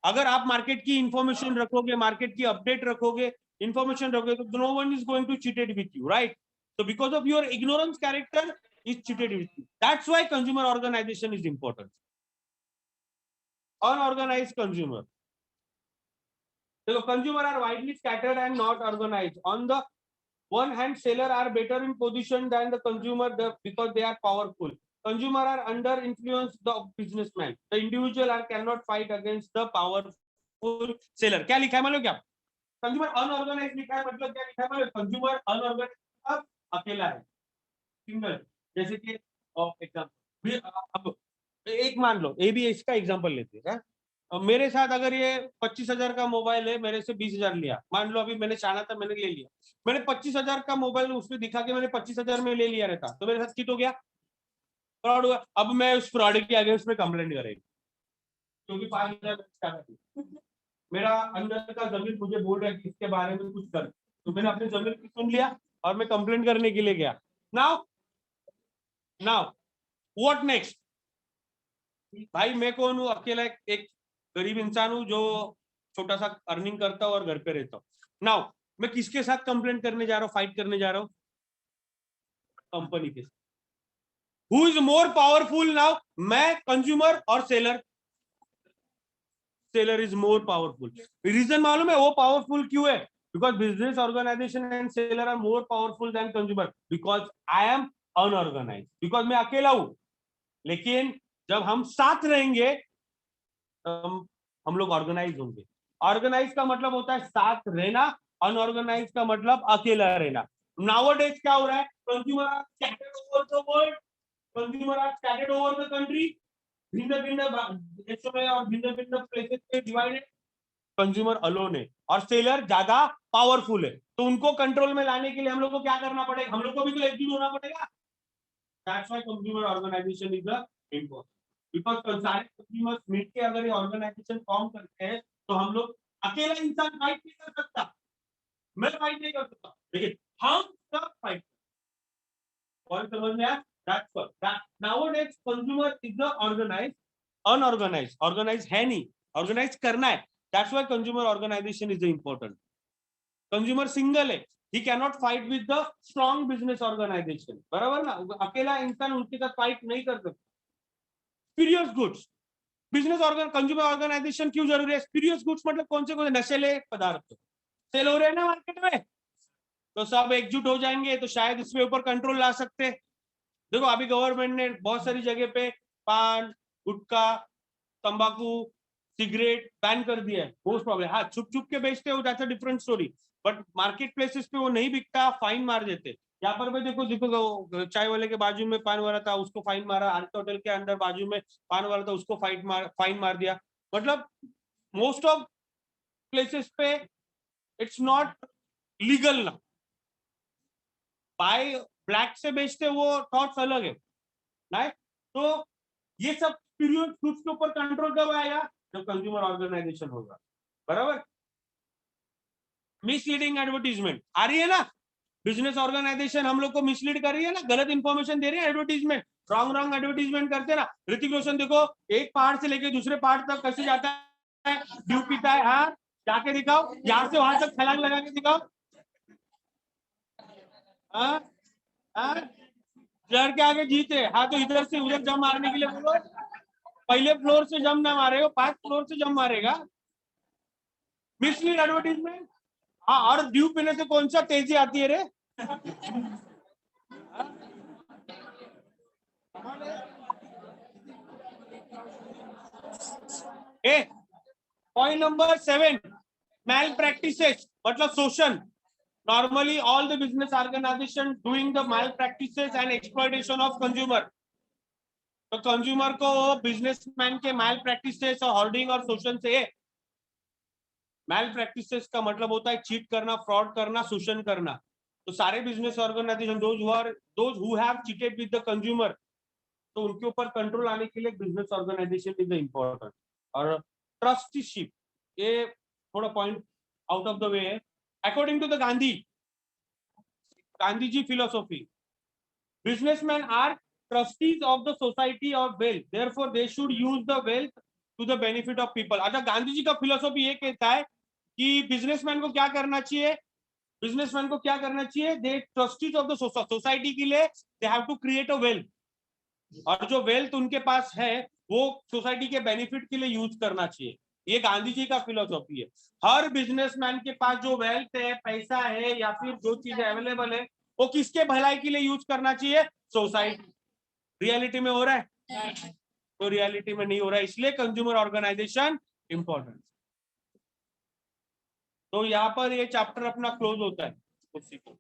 [SPEAKER 1] अगर आप मार्केट की इंफॉर्मेशन रखोगे, मार्केट की अपडेट रखोगे, इंफॉर्मेशन रखोगे, तो no one is going to cheated with you, right? So because of your ignorance character is cheated with you. That's why consumer organization is important. Unorganized consumer. So consumer are widely scattered and not organized. On the one hand, seller are better in position than the consumer because they are powerful. Consumer are under influence the businessman. The individual are cannot fight against the powerful seller. क्या लिखा है मालूम क्या? Consumer unorganised लिखा है, मतलब क्या लिखा है मालूम? कंज्यूमर अनऑर्गेनाइज अकेला है, सिंगल. जैसे कि एग्जांपल, अब एक मान लो ए बी, इसका एग्जांपल लेते हैं. मेरे साथ अगर ये 25,000 का मोबाइल है, मेरे से 20,000 लिया, मान लो अभी मैंने चाहा था, मैंने ले लिया. मैंने 25,000 का मोबाइल उसमें दिखा के मैंने 25,000 में ले लिया रहता, तो मेरे साथ चीट हो गया, फ्रॉड हुआ. अब मैं उस फ्रॉड के अगेंस्ट में कंप्लेंट करेंगे, क्योंकि 5,000 मेरा अंदर का जमीन मुझे बोल रहा है कि इसके बारे में कुछ कर. तो मैंने अपने जमीन की सुन लिया और मैं कंप्लेंट करने के लिए गया. Now what next? भाई मैं कौन हूँ? अकेला एक गरीब इंसान हूँ जो छोटा सा अर्निंग करता हूँ और घर पे रहता हूँ. नाउ मैं किसके साथ कंप्लेंट करने जा रहा हूँ, फाइट करने जा रहा हूँ? कंपनी के साथ. Who is more powerful now, मैं, कंज्यूमर और seller? Seller is more powerful. Reason मालूम है वो पावरफुल क्यों है? Because business organisation and seller are more powerful than consumer, because I am unorganise, because मैं अकेला हूं. लेकिन जब हम साथ रहेंगे हम लोग ऑर्गेनाइज होंगे. ऑर्गेनाइज का मतलब होता है साथ रहना, अनऑर्गेनाइज का मतलब अकेला रहना. नाउअडेज क्या हो रहा है? Consumer are scattered over the world, consumer are scattered over the country, भिन्न भिन्न देशों में और भिन्न भिन्न प्लेसेस पे डिवाइडेड. कंज्यूमर अलोन है और सेलर ज्यादा पावरफुल है, तो उनको कंट्रोल में लाने के लिए हम लोग को क्या करना पड़ेगा, हम लोग को भी तो एकजुट होना पड़ेगा। That's why consumer organisation is the important, because सारे कंज्यूमर्स मिल के अगर ये ऑर्गेनाइजेशन फॉर्म करते हैं तो हम लोग, अकेला इंसान फाइट नहीं कर सकता, मैं फाइट नहीं कर सकता, लेकिन हम सब फाइट, पॉइंट समझ में आया? That's what nowadays consumer is the organised, unorganised, organised है नहीं, ऑर्गेनाइज करना है, that's why consumer organisation is the important. Consumer single है, he cannot fight with the strong business organisation, बराबर ना, अकेला इंसान उनके साथ फाइट नहीं कर सकता। स्पिरियस गुड्स, बिजनेस कंज्यूमर ऑर्गेनाइजेशन क्यों जरूरी है? स्पिरियस गुड्स मतलब कौन से नशीले पदार्थ सेल हो रहे हैं ना मार्केट में, तो सब एकजुट हो जाएंगे तो शायद इसके ऊपर कंट्रोल ला सकते हैं। देखो अभी गवर्नमेंट ने बहुत सारी जगह पे पान, गुटखा, तंबाकू, सिगरेट बैन कर दिया है, मोस्ट प्रॉब्लम, हाँ छुप छुप के बेचते हो, that's a different story, but market places पे वो नहीं बिकता, फाइन मार देते। यहाँ पर भी देखो देखो चाय वाले के बाजू में पान वाला था, उसको फाइन मारा, आरके होटल के अंदर बाजू में पान वाला था, उसको फाइन मार दिया। मतलब मोस्ट ऑफ प्लेसेस पे इट्स नॉट लीगल ना, बाय ब्लैक से बेचते वो थॉट्स अलग है ना। तो ये सब स्पिरियस गुड्स के ऊपर कंट्रोल कब आएगा? जब कंज्यूमर ऑर्गेनाइजेशन होगा, बराबर। मिसलीडिंग एडवर्टीजमेंट आ रही है ना, बिजनेस ऑर्गेनाइजेशन हम लोग को मिसलीड कर रही है ना, गलत इंफॉर्मेशन दे रही है, एडवर्टीजमेंट, रॉन्ग एडवर्टीजमेंट करते हैं ना। ऋतिक रोशन देखो एक पहाड़ से लेके दूसरे पहाड़ तक कैसे जाता है, ड्यू पीता है, हाँ जाके दिखाओ, यहाँ से वहां तक छलांग लगा के दिखाओ, हाँ हाँ, जड़ के आगे जीते, हाँ तो इधर से उधर जम मारने के लिए बोलो, पहले फ्लोर से जम ना मारेगा, 5 फ्लोर से जम मारेगा। मिसलीड एडवर्टीजमेंट, हाँ, और ड्यू पीने से कौन सा तेजी आती है रे? पॉइंट नंबर 7, मैल प्रैक्टिसेस मतलब शोषण। Normally, all the business organization doing the malpractices and exploitation of consumer. तो कंज्यूमर को बिजनेसमैन के मैल प्रैक्टिसेस और होर्डिंग और शोषण से, मैल प्रैक्टिसेस का मतलब होता है चीट करना, फ्रॉड करना, शोषण करना। तो सारे business organisation those who have cheated with the consumer, तो उनके ऊपर कंट्रोल आने के लिए बिजनेस ऑर्गेनाइजेशन इज इंपॉर्टेंट। और ट्रस्टीशिप, ये थोड़ा point out of the way है। According to the Gandhi ji philosophy, businessmen are trustees of the society of wealth, therefore they should use the wealth to the benefit of people। अच्छा, गांधी जी का philosophy ये कहता है कि बिजनेसमैन को क्या करना चाहिए, बिजनेसमैन को क्या करना चाहिए, they trustees of the society के लिए they have to create a wealth, और जो वेल्थ उनके पास है वो सोसाइटी के बेनिफिट के लिए यूज करना चाहिए। ये गांधी जी का फिलोसॉफी है। हर बिजनेसमैन के पास जो वेल्थ है, पैसा है, या फिर जो चीज अवेलेबल है, वो किसके भलाई के लिए यूज करना चाहिए? सोसाइटी। रियलिटी में हो रहा है? तो रियलिटी में नहीं हो रहा है, इसलिए कंज्यूमर ऑर्गेनाइजेशन इंपॉर्टेंट। तो यहाँ पर ये चैप्टर अपना क्लोज होता है उसी को।